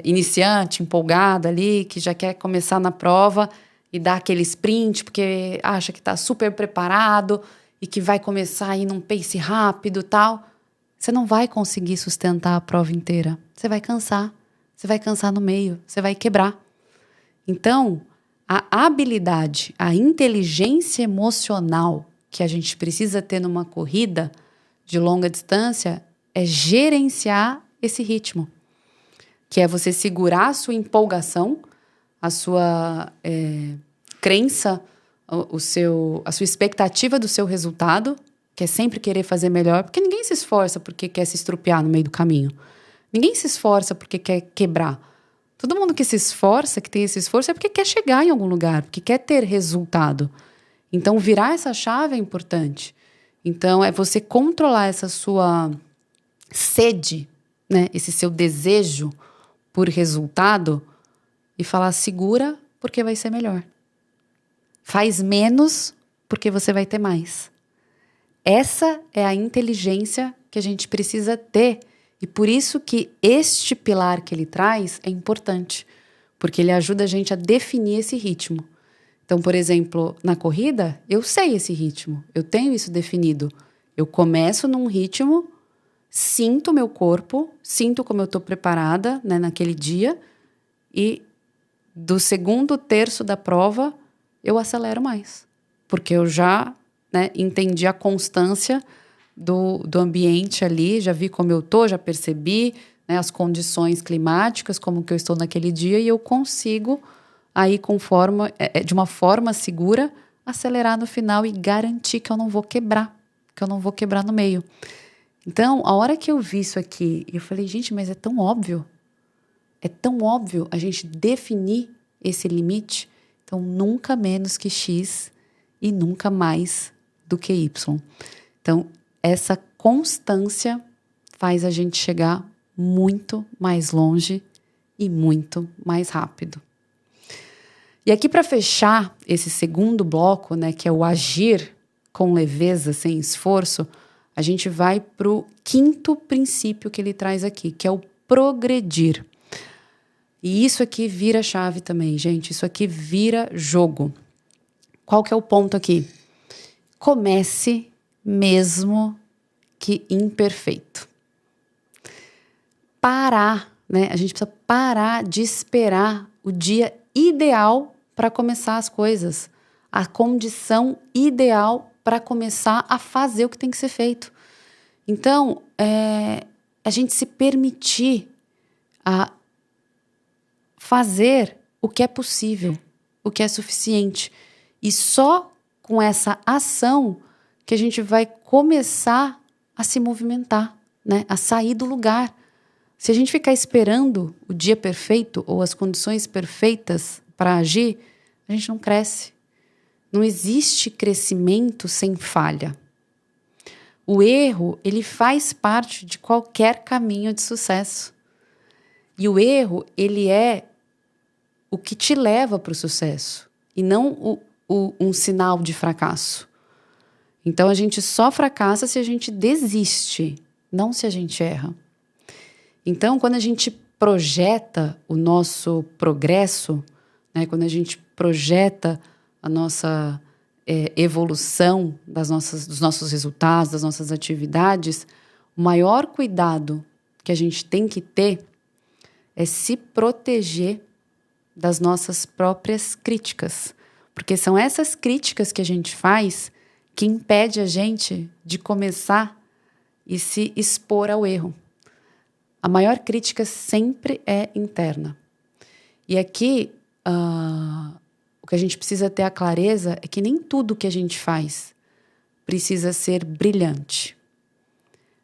iniciante, empolgado ali, que já quer começar na prova e dar aquele sprint, porque acha que está super preparado e que vai começar a ir num pace rápido e tal, você não vai conseguir sustentar a prova inteira. Você vai cansar no meio, você vai quebrar. Então, a habilidade, a inteligência emocional que a gente precisa ter numa corrida de longa distância é gerenciar esse ritmo, que é você segurar a sua empolgação, a sua crença, a sua expectativa do seu resultado, que é sempre querer fazer melhor, porque ninguém se esforça porque quer se estrupiar no meio do caminho. Ninguém se esforça porque quer quebrar. Todo mundo que se esforça, que tem esse esforço, é porque quer chegar em algum lugar, porque quer ter resultado. Então, virar essa chave é importante. Então, é você controlar essa sua sede, né? Esse seu desejo por resultado e falar, segura, porque vai ser melhor. Faz menos, porque você vai ter mais. Essa é a inteligência que a gente precisa ter. E por isso que este pilar que ele traz é importante. Porque ele ajuda a gente a definir esse ritmo. Então, por exemplo, na corrida, eu sei esse ritmo. Eu tenho isso definido. Eu começo num ritmo, sinto o meu corpo, sinto como eu estou preparada, né, naquele dia. E do segundo terço da prova, eu acelero mais. Porque eu já, né, entendi a constância do ambiente ali, já vi como eu estou, já percebi, né, as condições climáticas, como que eu estou naquele dia, e eu consigo, aí de uma forma segura, acelerar no final e garantir que eu não vou quebrar, no meio. Então, a hora que eu vi isso aqui, eu falei, gente, mas é tão óbvio a gente definir esse limite. Então, nunca menos que X e nunca mais do que Y. Então, essa constância faz a gente chegar muito mais longe e muito mais rápido. E aqui, para fechar esse segundo bloco, né, que é o agir com leveza, sem esforço, a gente vai para o quinto princípio que ele traz aqui, que é o progredir. E isso aqui vira chave também, gente. Isso aqui vira jogo. Qual que é o ponto aqui? Comece mesmo que imperfeito. Parar, né? A gente precisa parar de esperar o dia ideal para começar as coisas. A condição ideal para começar a fazer o que tem que ser feito. Então, a gente se permitir a fazer o que é possível, o que é suficiente. E só com essa ação que a gente vai começar a se movimentar, né? A sair do lugar. Se a gente ficar esperando o dia perfeito ou as condições perfeitas para agir, a gente não cresce. Não existe crescimento sem falha. O erro, ele faz parte de qualquer caminho de sucesso. E o erro, ele é o que te leva para o sucesso e não um sinal de fracasso. Então, a gente só fracassa se a gente desiste, não se a gente erra. Então, quando a gente projeta o nosso progresso, né, quando a gente projeta a nossa evolução dos nossos resultados, das nossas atividades, o maior cuidado que a gente tem que ter é se proteger das nossas próprias críticas. Porque são essas críticas que a gente faz que impede a gente de começar e se expor ao erro. A maior crítica sempre é interna. E aqui, o que a gente precisa ter a clareza é que nem tudo que a gente faz precisa ser brilhante,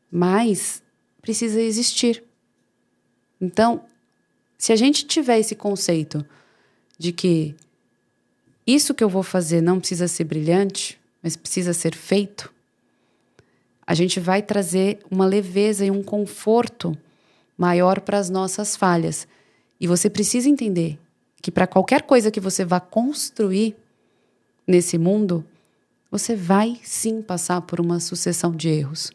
mas precisa existir. Então, se a gente tiver esse conceito de que isso que eu vou fazer não precisa ser brilhante, mas precisa ser feito, a gente vai trazer uma leveza e um conforto maior para as nossas falhas. E você precisa entender que para qualquer coisa que você vá construir nesse mundo, você vai sim passar por uma sucessão de erros.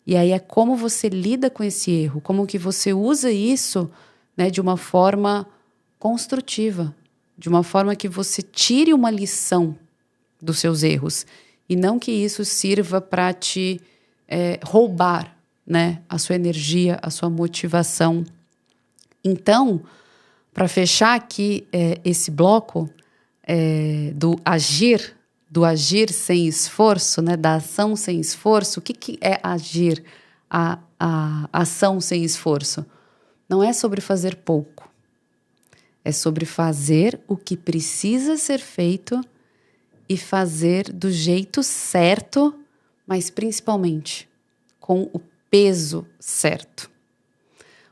E aí é como você lida com esse erro, como que você usa isso, né, de uma forma construtiva, de uma forma que você tire uma lição dos seus erros e não que isso sirva para te roubar, né, a sua energia, a sua motivação. Então, para fechar aqui esse bloco do agir sem esforço, né, da ação sem esforço, o que é agir, a ação sem esforço? Não é sobre fazer pouco. É sobre fazer o que precisa ser feito e fazer do jeito certo, mas principalmente com o peso certo.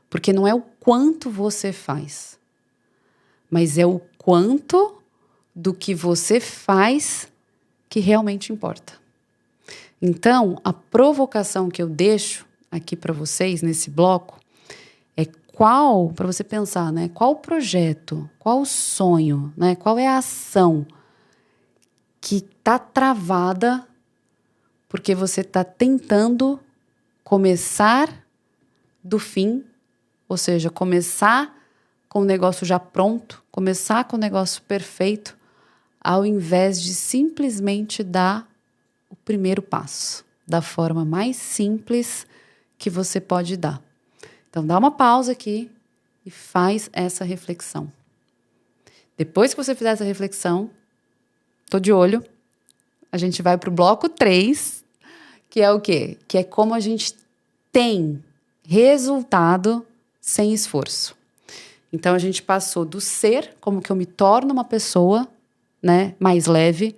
Porque não é o quanto você faz, mas é o quanto do que você faz que realmente importa. Então, a provocação que eu deixo aqui para vocês nesse bloco é para você pensar, né? Qual o projeto, qual o sonho, né? Qual é a ação que está travada porque você está tentando começar do fim, ou seja, começar com o negócio já pronto, começar com o negócio perfeito, ao invés de simplesmente dar o primeiro passo, da forma mais simples que você pode dar. Então, dá uma pausa aqui e faz essa reflexão. Depois que você fizer essa reflexão, tô de olho, a gente vai para o bloco 3, que é o quê? Que é como a gente tem resultado sem esforço. Então, a gente passou do ser, como que eu me torno uma pessoa, né, mais leve,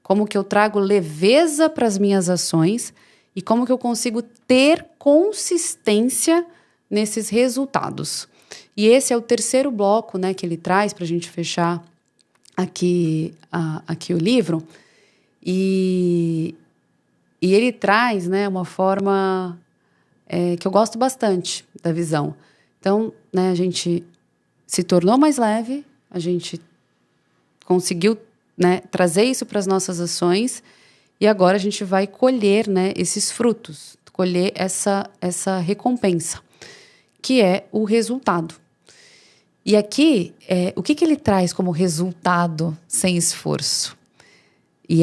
como que eu trago leveza para as minhas ações e como que eu consigo ter consistência nesses resultados. E esse é o terceiro bloco, né, que ele traz para a gente fechar aqui o livro. E ele traz, né, uma forma que eu gosto bastante da visão. Então, né, a gente se tornou mais leve, a gente conseguiu, né, trazer isso para as nossas ações e agora a gente vai colher, né, esses frutos, colher essa recompensa, que é o resultado. E aqui, o que ele traz como resultado sem esforço? E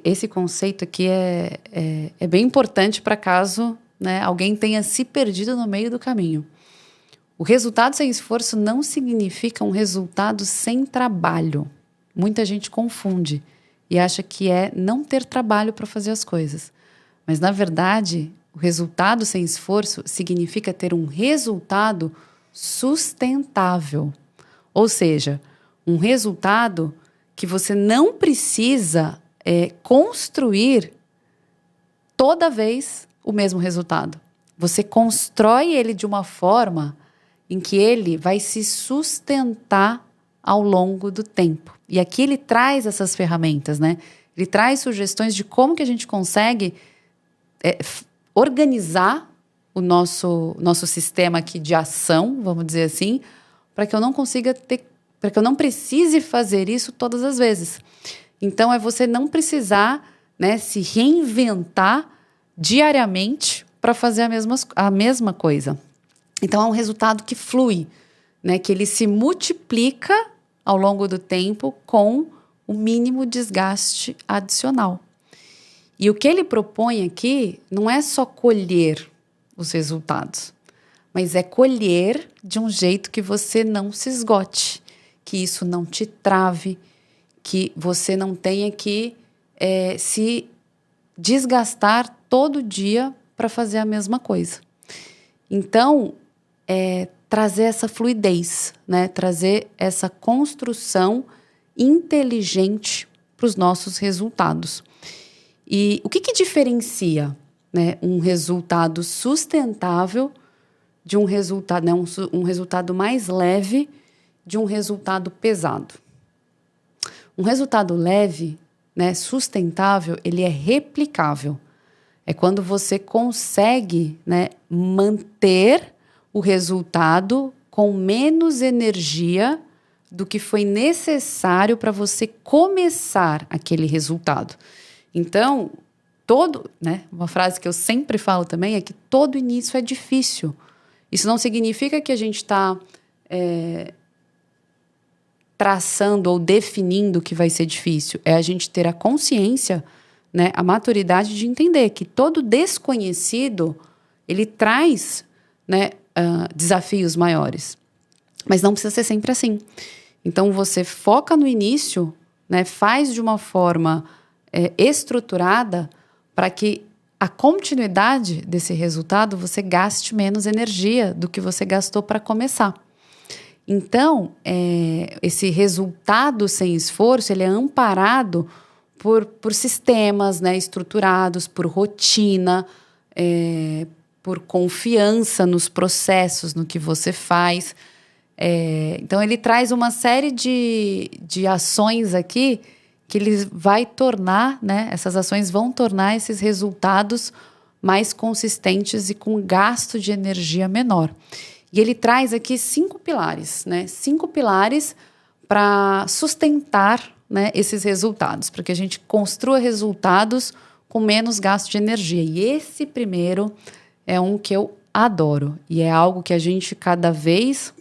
esse conceito aqui é bem importante para caso, né, alguém tenha se perdido no meio do caminho. O resultado sem esforço não significa um resultado sem trabalho. Muita gente confunde e acha que é não ter trabalho para fazer as coisas. Mas, na verdade, o resultado sem esforço significa ter um resultado sustentável. Ou seja, um resultado que você não precisa construir toda vez o mesmo resultado. Você constrói ele de uma forma em que ele vai se sustentar ao longo do tempo. E aqui ele traz essas ferramentas, né? Ele traz sugestões de como que a gente consegue organizar o nosso sistema aqui de ação, vamos dizer assim, para que eu não consiga para que eu não precise fazer isso todas as vezes. Então, é você não precisar, né, se reinventar diariamente para fazer a mesma coisa. Então, é um resultado que flui, né, que ele se multiplica ao longo do tempo com o mínimo desgaste adicional. E o que ele propõe aqui não é só colher os resultados, mas é colher de um jeito que você não se esgote, que isso não te trave, que você não tenha que se desgastar todo dia para fazer a mesma coisa. Então, trazer essa fluidez, né? Trazer essa construção inteligente para os nossos resultados. E o que diferencia, né, um resultado sustentável de um resultado, né, um resultado mais leve de um resultado pesado? Um resultado leve, né, sustentável, ele é replicável. É quando você consegue, né, manter o resultado com menos energia do que foi necessário para você começar aquele resultado. Então, né, uma frase que eu sempre falo também é que todo início é difícil. Isso não significa que a gente está traçando ou definindo que vai ser difícil. É a gente ter a consciência, né, a maturidade de entender que todo desconhecido, ele traz, né, desafios maiores. Mas não precisa ser sempre assim. Então, você foca no início, né, faz de uma forma estruturada para que a continuidade desse resultado você gaste menos energia do que você gastou para começar. Então, esse resultado sem esforço, ele é amparado por sistemas, né, estruturados, por rotina, por confiança nos processos, no que você faz. Então, ele traz uma série de ações aqui que ele vai tornar, né? Essas ações vão tornar esses resultados mais consistentes e com gasto de energia menor. E ele traz aqui 5 pilares, né? 5 pilares para sustentar, né, esses resultados, para que a gente construa resultados com menos gasto de energia. E esse primeiro é um que eu adoro. E é algo que a gente cada vez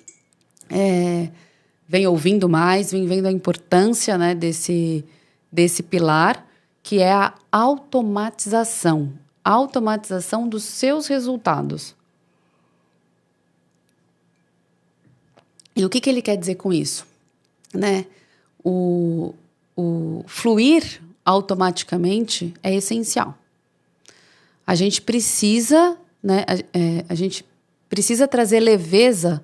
vem ouvindo mais, vem vendo a importância, né, desse pilar, que é a automatização. Automatização dos seus resultados. E o que ele quer dizer com isso? Né? O fluir automaticamente é essencial. A gente precisa, né, a gente precisa trazer leveza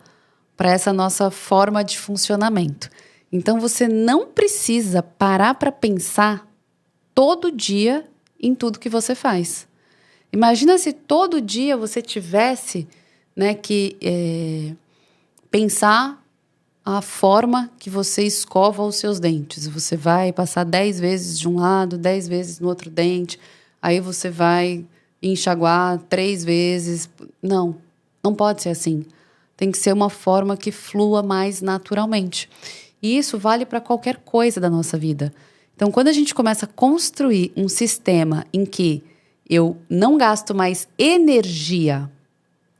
para essa nossa forma de funcionamento. Então, você não precisa parar para pensar todo dia em tudo que você faz. Imagina se todo dia você tivesse, né, que pensar a forma que você escova os seus dentes. Você vai passar 10 vezes de um lado, 10 vezes no outro dente, aí você vai enxaguar 3 vezes. Não pode ser assim. Tem que ser uma forma que flua mais naturalmente. E isso vale para qualquer coisa da nossa vida. Então, quando a gente começa a construir um sistema em que eu não gasto mais energia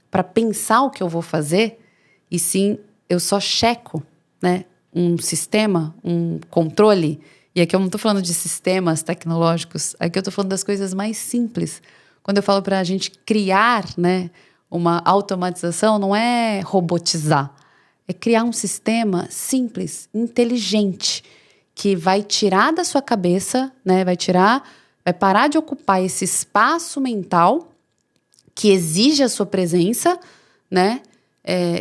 para pensar o que eu vou fazer, e sim eu só checo, né, um sistema, um controle. E aqui eu não estou falando de sistemas tecnológicos, aqui eu estou falando das coisas mais simples. Quando eu falo para a gente criar, né, uma automatização, não é robotizar, é criar um sistema simples, inteligente, que vai tirar da sua cabeça, né, vai parar de ocupar esse espaço mental que exige a sua presença, né,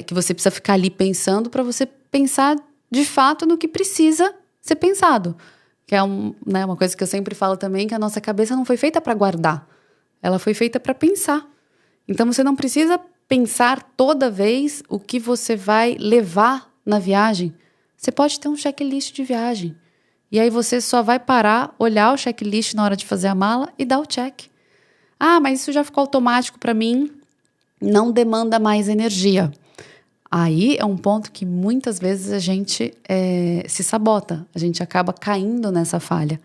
que você precisa ficar ali pensando para você pensar de fato no que precisa ser pensado. Que é né, uma coisa que eu sempre falo também, que a nossa cabeça não foi feita para guardar, ela foi feita para pensar. Então, você não precisa pensar toda vez o que você vai levar na viagem. Você pode ter um checklist de viagem. E aí você só vai parar, olhar o checklist na hora de fazer a mala e dar o check. Ah, mas isso já ficou automático para mim, não demanda mais energia. Aí é um ponto que muitas vezes a gente se sabota, a gente acaba caindo nessa falha.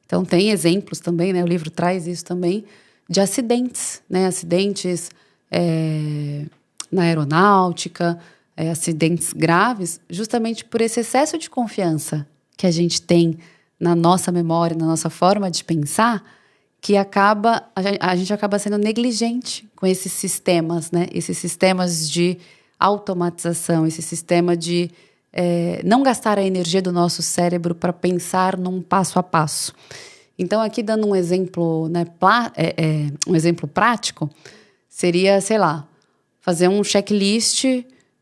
Então, tem exemplos também, né? O livro traz isso também, de acidentes, né? Acidentes na aeronáutica, acidentes graves, justamente por esse excesso de confiança que a gente tem na nossa memória, na nossa forma de pensar, que a gente acaba sendo negligente com esses sistemas, né? Esses sistemas de automatização, esse sistema de não gastar a energia do nosso cérebro para pensar num passo a passo. Então, aqui dando um exemplo, né, um exemplo prático, seria, sei lá, fazer um checklist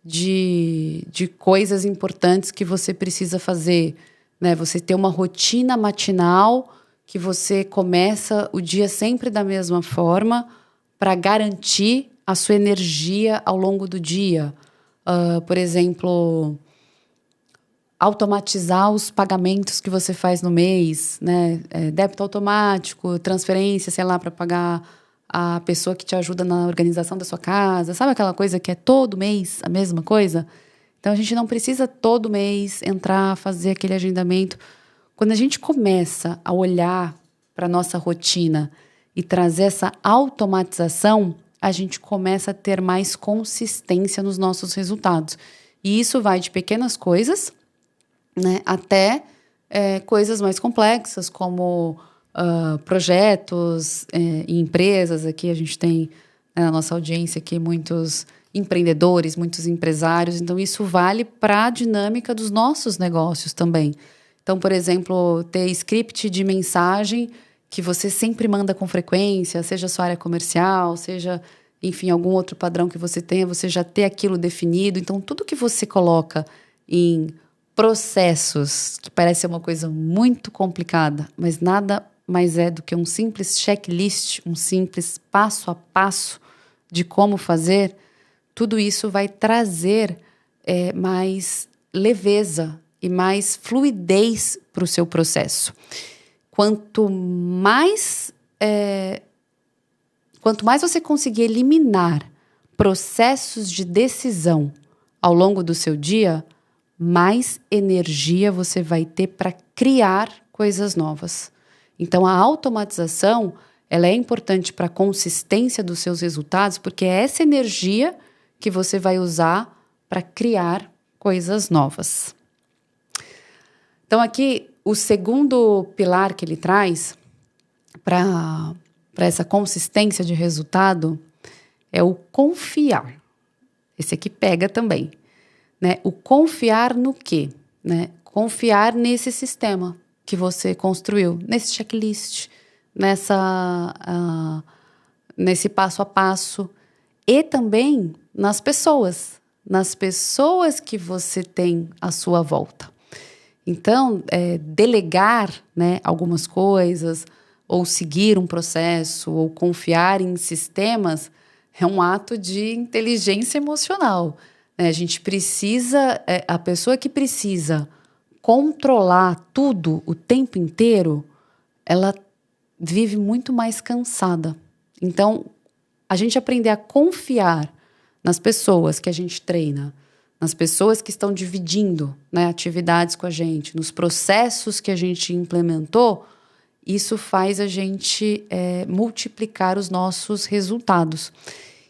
de coisas importantes que você precisa fazer, né? Você ter uma rotina matinal que você começa o dia sempre da mesma forma para garantir a sua energia ao longo do dia. Por exemplo, automatizar os pagamentos que você faz no mês, né? Débito automático, transferência, sei lá, para pagar a pessoa que te ajuda na organização da sua casa. Sabe aquela coisa que é todo mês a mesma coisa? Então, a gente não precisa todo mês entrar, fazer aquele agendamento. Quando a gente começa a olhar para a nossa rotina e trazer essa automatização, a gente começa a ter mais consistência nos nossos resultados. E isso vai de pequenas coisas, né, até coisas mais complexas, como projetos e empresas. Aqui a gente tem, na nossa audiência aqui, muitos empreendedores, muitos empresários. Então, isso vale para a dinâmica dos nossos negócios também. Então, por exemplo, ter script de mensagem que você sempre manda com frequência, seja sua área comercial, seja, enfim, algum outro padrão que você tenha, você já ter aquilo definido. Então, tudo que você coloca em processos, que parece ser uma coisa muito complicada, mas nada mais é do que um simples checklist, um simples passo a passo de como fazer, tudo isso vai trazer mais leveza e mais fluidez para o seu processo. Quanto mais você conseguir eliminar processos de decisão ao longo do seu dia, mais energia você vai ter para criar coisas novas. Então, a automatização, ela é importante para a consistência dos seus resultados, porque é essa energia que você vai usar para criar coisas novas. Então, aqui, o segundo pilar que ele traz para essa consistência de resultado é o confiar. Esse aqui pega também, né? O confiar no quê? Né? Confiar nesse sistema que você construiu, nesse checklist, nesse passo a passo, e também nas pessoas que você tem à sua volta. Então, delegar, né, algumas coisas, ou seguir um processo, ou confiar em sistemas, é um ato de inteligência emocional. Né? A gente precisa, a pessoa que precisa controlar tudo o tempo inteiro, ela vive muito mais cansada. Então, a gente aprender a confiar nas pessoas que a gente treina, nas pessoas que estão dividindo, né, atividades com a gente, nos processos que a gente implementou, isso faz a gente multiplicar os nossos resultados.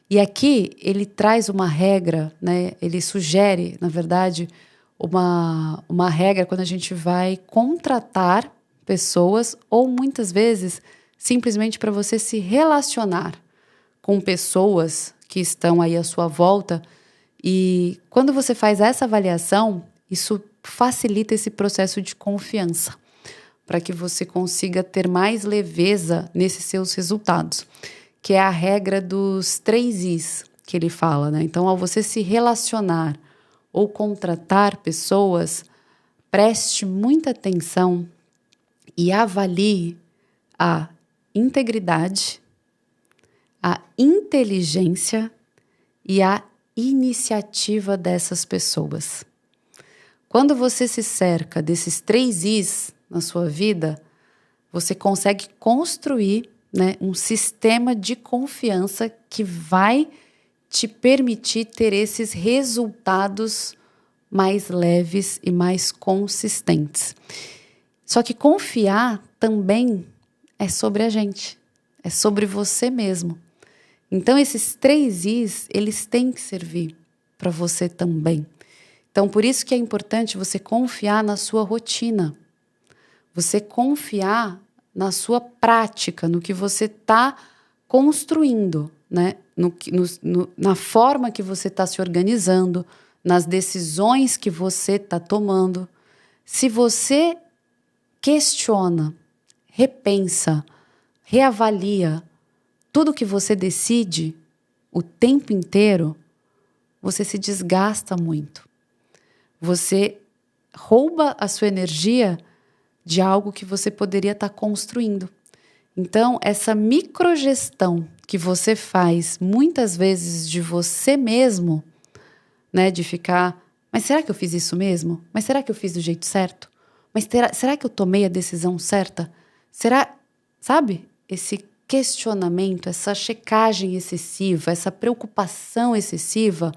E aqui ele traz uma regra, né, ele sugere, na verdade, uma regra quando a gente vai contratar pessoas ou muitas vezes simplesmente para você se relacionar com pessoas que estão aí à sua volta. E quando você faz essa avaliação, isso facilita esse processo de confiança para que você consiga ter mais leveza nesses seus resultados, que é a regra dos 3 Is que ele fala, né? Então, ao você se relacionar ou contratar pessoas, preste muita atenção e avalie a integridade, a inteligência e a iniciativa dessas pessoas. Quando você se cerca desses 3 Is na sua vida, você consegue construir, né, um sistema de confiança que vai te permitir ter esses resultados mais leves e mais consistentes. Só que confiar também é sobre a gente, é sobre você mesmo. Então, esses 3 Is, eles têm que servir para você também. Então, por isso que é importante você confiar na sua rotina, você confiar na sua prática, no que você está construindo, né? Na forma que você está se organizando, nas decisões que você está tomando. Se você questiona, repensa, reavalia tudo que você decide o tempo inteiro, você se desgasta muito. Você rouba a sua energia de algo que você poderia estar construindo. Então, essa microgestão que você faz muitas vezes de você mesmo, né, de ficar, mas será que eu fiz isso mesmo? Mas será que eu fiz do jeito certo? Mas será que eu tomei a decisão certa? Será, sabe? Esse questionamento, essa checagem excessiva, essa preocupação excessiva,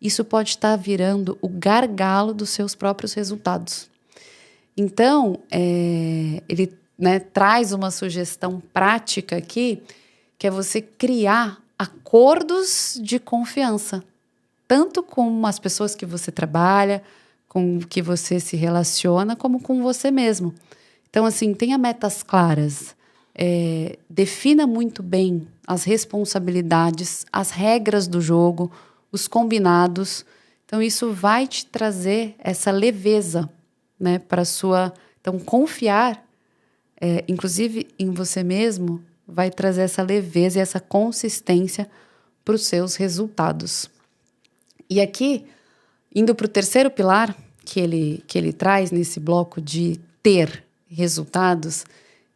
isso pode estar virando o gargalo dos seus próprios resultados. Então, ele, né, traz uma sugestão prática aqui, que é você criar acordos de confiança, tanto com as pessoas que você trabalha, com que você se relaciona, como com você mesmo. Então, assim, tenha metas claras, defina muito bem as responsabilidades, as regras do jogo, os combinados. Então, isso vai te trazer essa leveza, né, para sua... Então, confiar, inclusive em você mesmo, vai trazer essa leveza e essa consistência para os seus resultados. E aqui, indo para o terceiro pilar que ele traz nesse bloco de ter resultados,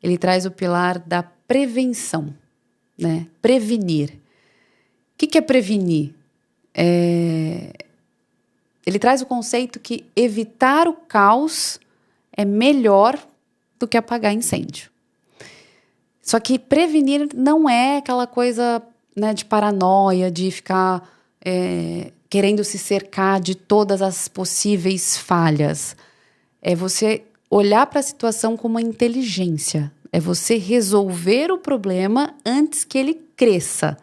ele traz o pilar da prevenção, né? Prevenir. O que é prevenir? ele traz o conceito que evitar o caos é melhor do que apagar incêndio. Só que prevenir não é aquela coisa, né, de paranoia, de ficar querendo se cercar de todas as possíveis falhas. É você olhar para a situação com uma inteligência. É você resolver o problema antes que ele cresça.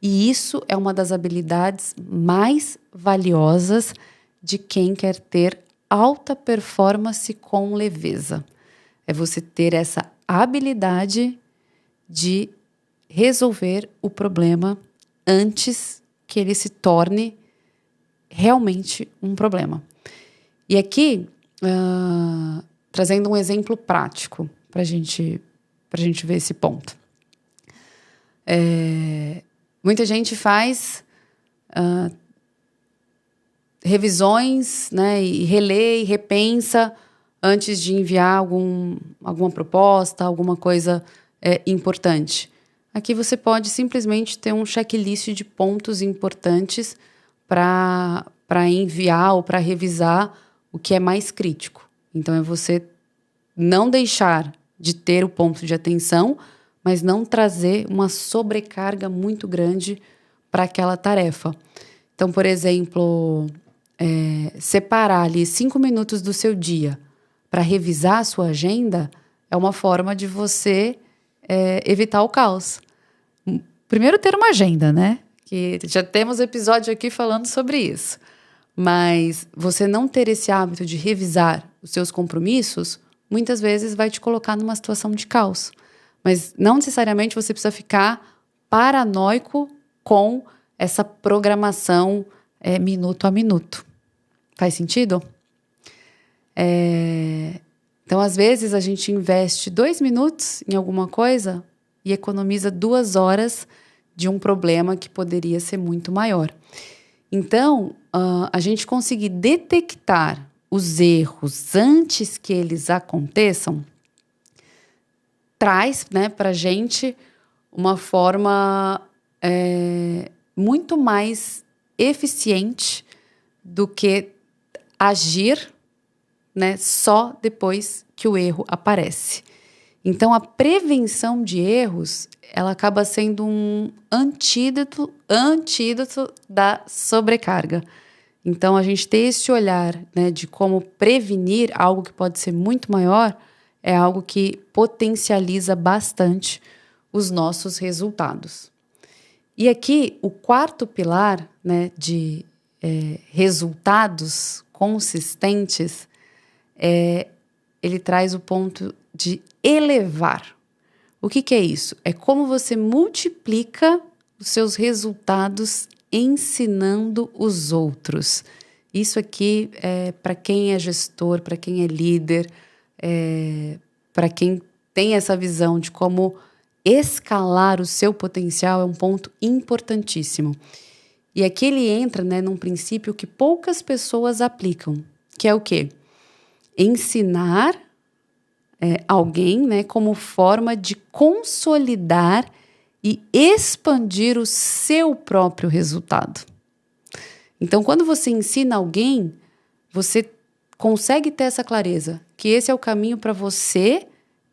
E isso é uma das habilidades mais valiosas de quem quer ter alta performance com leveza. É você ter essa habilidade de resolver o problema antes que ele se torne realmente um problema. E aqui, trazendo um exemplo prático para a gente ver esse ponto. Muita gente faz revisões, né, e relê e repensa antes de enviar alguma proposta, alguma coisa importante. Aqui você pode simplesmente ter um checklist de pontos importantes para enviar ou para revisar o que é mais crítico. Então, é você não deixar de ter o ponto de atenção, mas não trazer uma sobrecarga muito grande para aquela tarefa. Então, por exemplo, separar ali 5 minutos do seu dia para revisar a sua agenda é uma forma de você evitar o caos. Primeiro, ter uma agenda, né? Que já temos episódio aqui falando sobre isso. Mas você não ter esse hábito de revisar os seus compromissos, muitas vezes vai te colocar numa situação de caos. Mas não necessariamente você precisa ficar paranoico com essa programação minuto a minuto. Faz sentido? Então, às vezes, a gente investe 2 minutos em alguma coisa e economiza 2 horas de um problema que poderia ser muito maior. Então, a gente conseguir detectar os erros antes que eles aconteçam traz, né, para a gente uma forma muito mais eficiente do que agir, né, só depois que o erro aparece. Então, a prevenção de erros, ela acaba sendo um antídoto da sobrecarga. Então, a gente ter esse olhar, né, de como prevenir algo que pode ser muito maior é algo que potencializa bastante os nossos resultados. E aqui, o quarto pilar, né, de resultados consistentes, ele traz o ponto de elevar. O que é isso? É como você multiplica os seus resultados ensinando os outros. Isso aqui é para quem é gestor, para quem é líder, para quem tem essa visão de como escalar o seu potencial, é um ponto importantíssimo. E aqui ele entra, né, num princípio que poucas pessoas aplicam, que é o quê? Ensinar alguém, né, como forma de consolidar e expandir o seu próprio resultado. Então, quando você ensina alguém, você consegue ter essa clareza, que esse é o caminho para você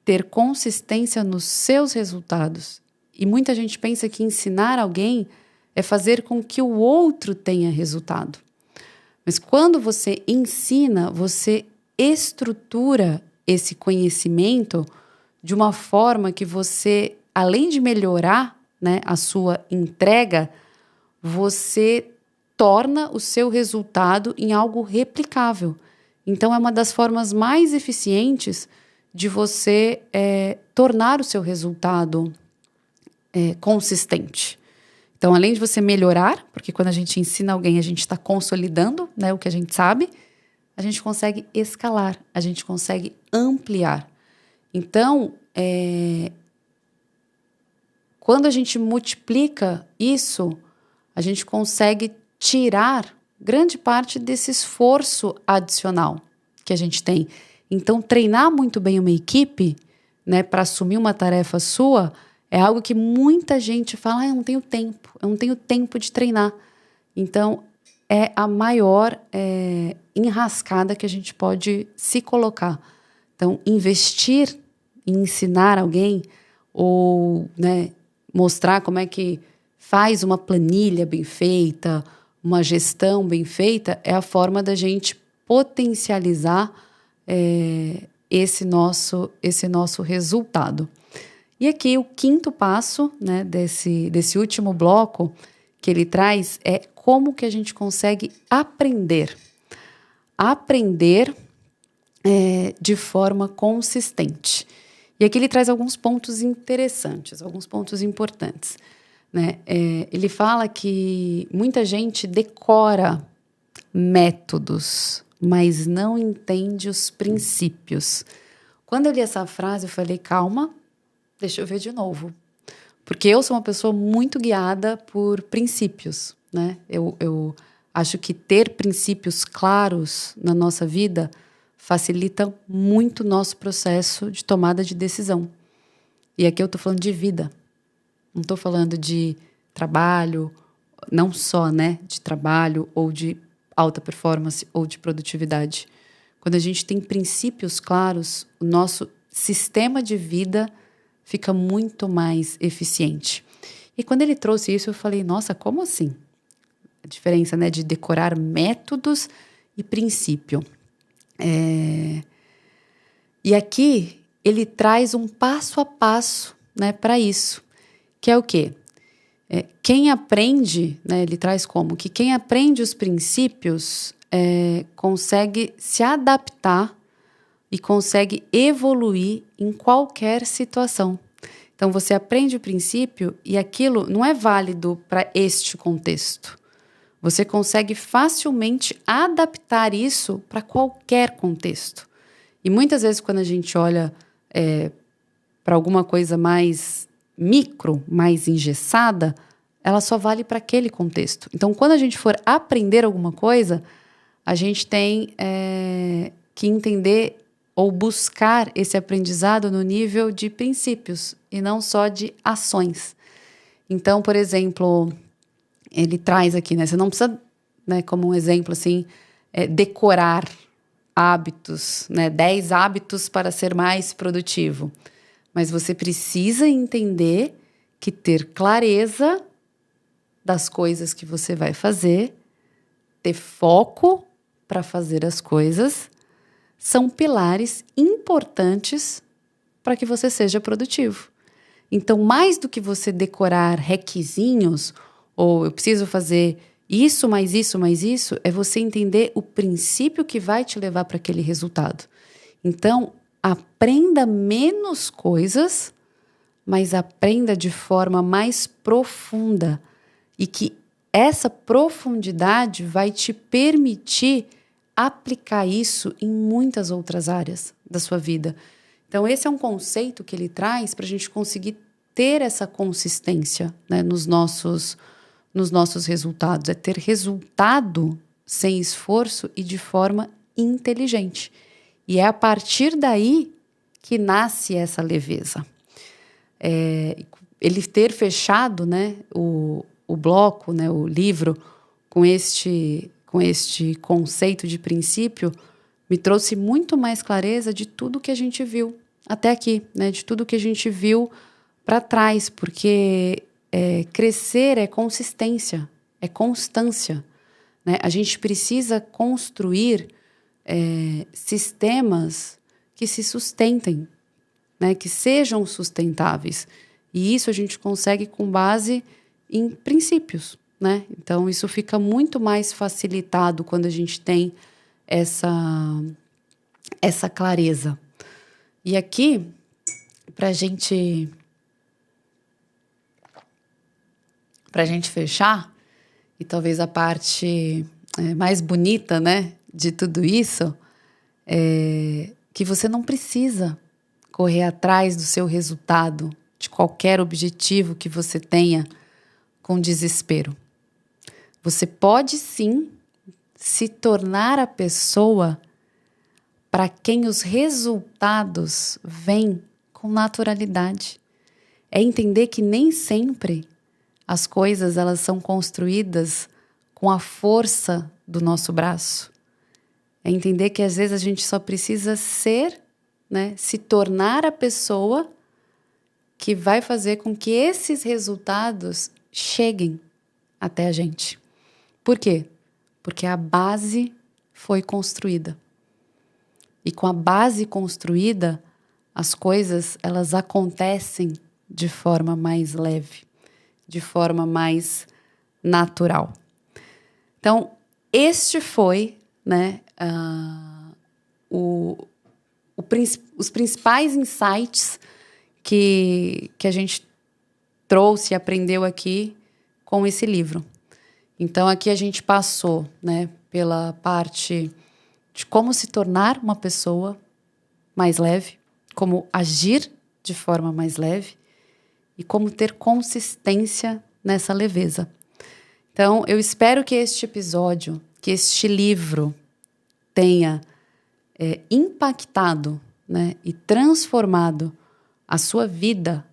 ter consistência nos seus resultados. E muita gente pensa que ensinar alguém é fazer com que o outro tenha resultado. Mas quando você ensina, você estrutura esse conhecimento de uma forma que você, além de melhorar, né, a sua entrega, você torna o seu resultado em algo replicável. Então, é uma das formas mais eficientes de você tornar o seu resultado consistente. Então, além de você melhorar, porque quando a gente ensina alguém, a gente está consolidando, né, o que a gente sabe, a gente consegue escalar, a gente consegue ampliar. Então, quando a gente multiplica isso, a gente consegue tirar grande parte desse esforço adicional que a gente tem. Então, treinar muito bem uma equipe, né, para assumir uma tarefa sua, é algo que muita gente fala, eu não tenho tempo de treinar. Então, é a maior enrascada que a gente pode se colocar. Então, investir em ensinar alguém ou, né, mostrar como é que faz uma planilha bem feita, uma gestão bem feita, é a forma da gente potencializar esse nosso resultado. E aqui o quinto passo, né, desse último bloco que ele traz é como que a gente consegue aprender. Aprender de forma consistente. E aqui ele traz alguns pontos interessantes, alguns pontos importantes, né? Ele fala que muita gente decora métodos, mas não entende os princípios. Quando eu li essa frase, eu falei, calma, deixa eu ver de novo. Porque eu sou uma pessoa muito guiada por princípios, né? Eu acho que ter princípios claros na nossa vida facilita muito o nosso processo de tomada de decisão. E aqui eu estou falando de vida. Não estou falando de trabalho, não só, né, de trabalho ou de alta performance ou de produtividade. Quando a gente tem princípios claros, o nosso sistema de vida fica muito mais eficiente. E quando ele trouxe isso, eu falei, nossa, como assim? A diferença, né, de decorar métodos e princípio. E aqui ele traz um passo a passo, né, para isso, que é o quê? Quem aprende, né, ele traz como? Que quem aprende os princípios consegue se adaptar e consegue evoluir em qualquer situação. Então, você aprende o princípio e aquilo não é válido para este contexto. Você consegue facilmente adaptar isso para qualquer contexto. E muitas vezes, quando a gente olha para alguma coisa mais micro, mais engessada, ela só vale para aquele contexto. Então, quando a gente for aprender alguma coisa, a gente tem que entender ou buscar esse aprendizado no nível de princípios e não só de ações. Então, por exemplo, ele traz aqui, né? Você não precisa, né, como um exemplo assim, decorar hábitos, né? 10 hábitos para ser mais produtivo. Mas você precisa entender que ter clareza das coisas que você vai fazer, ter foco para fazer as coisas, são pilares importantes para que você seja produtivo. Então, mais do que você decorar requisinhos, ou eu preciso fazer isso, mais isso, mais isso, é você entender o princípio que vai te levar para aquele resultado. Então, aprenda menos coisas, mas aprenda de forma mais profunda. E que essa profundidade vai te permitir aplicar isso em muitas outras áreas da sua vida. Então, esse é um conceito que ele traz para a gente conseguir ter essa consistência, né, nos nossos resultados. É ter resultado sem esforço e de forma inteligente. E é a partir daí que nasce essa leveza. Ele ter fechado, né, o bloco, né, o livro, com este conceito de princípio, me trouxe muito mais clareza de tudo que a gente viu até aqui, né, de tudo que a gente viu para trás, porque crescer é consistência, é constância, né? A gente precisa construir sistemas que se sustentem, né, que sejam sustentáveis. E isso a gente consegue com base em princípios, né? Então, isso fica muito mais facilitado quando a gente tem essa clareza. E aqui, para a gente fechar, e talvez a parte mais bonita, né, de tudo isso, é que você não precisa correr atrás do seu resultado, de qualquer objetivo que você tenha, com desespero. Você pode sim se tornar a pessoa para quem os resultados vêm com naturalidade. É entender que nem sempre as coisas elas são construídas com a força do nosso braço. É entender que às vezes a gente só precisa ser, né, se tornar a pessoa que vai fazer com que esses resultados cheguem até a gente. Por quê? Porque a base foi construída. E com a base construída, as coisas elas acontecem de forma mais leve, de forma mais natural. Então, este foi, né, os principais insights que a gente trouxe e aprendeu aqui com esse livro. Então, aqui a gente passou, né, pela parte de como se tornar uma pessoa mais leve, como agir de forma mais leve e como ter consistência nessa leveza. Então, eu espero que este episódio, que este livro tenha impactado, né, e transformado a sua vida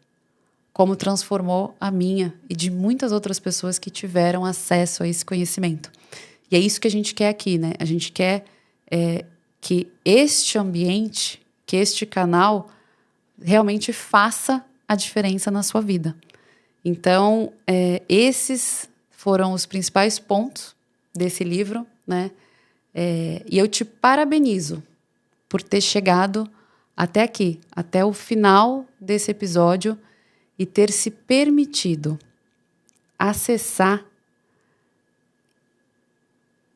como transformou a minha e de muitas outras pessoas que tiveram acesso a esse conhecimento. E é isso que a gente quer aqui, né? A gente quer que este ambiente, que este canal realmente faça a diferença na sua vida. Então, esses foram os principais pontos desse livro, né? E eu te parabenizo por ter chegado até aqui, até o final desse episódio e ter se permitido acessar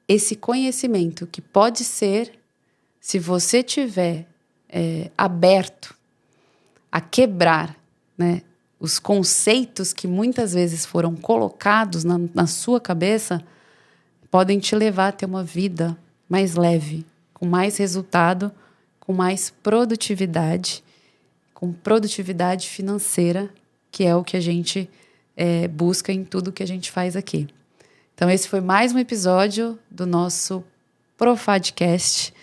esse conhecimento que pode ser, se você tiver aberto a quebrar, né, os conceitos que muitas vezes foram colocados na sua cabeça, podem te levar a ter uma vida mais leve, com mais resultado, com mais produtividade, com produtividade financeira, que é o que a gente busca em tudo que a gente faz aqui. Então, esse foi mais um episódio do nosso Profadcast.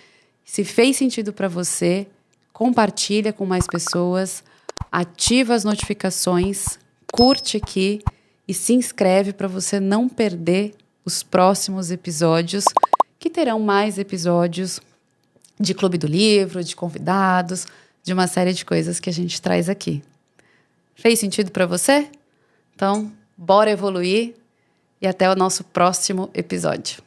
Se fez sentido para você, compartilha com mais pessoas, ativa as notificações, curte aqui e se inscreve para você não perder os próximos episódios, que terão mais episódios de Clube do Livro, de convidados, de uma série de coisas que a gente traz aqui. Fez sentido para você? Então, bora evoluir e até o nosso próximo episódio.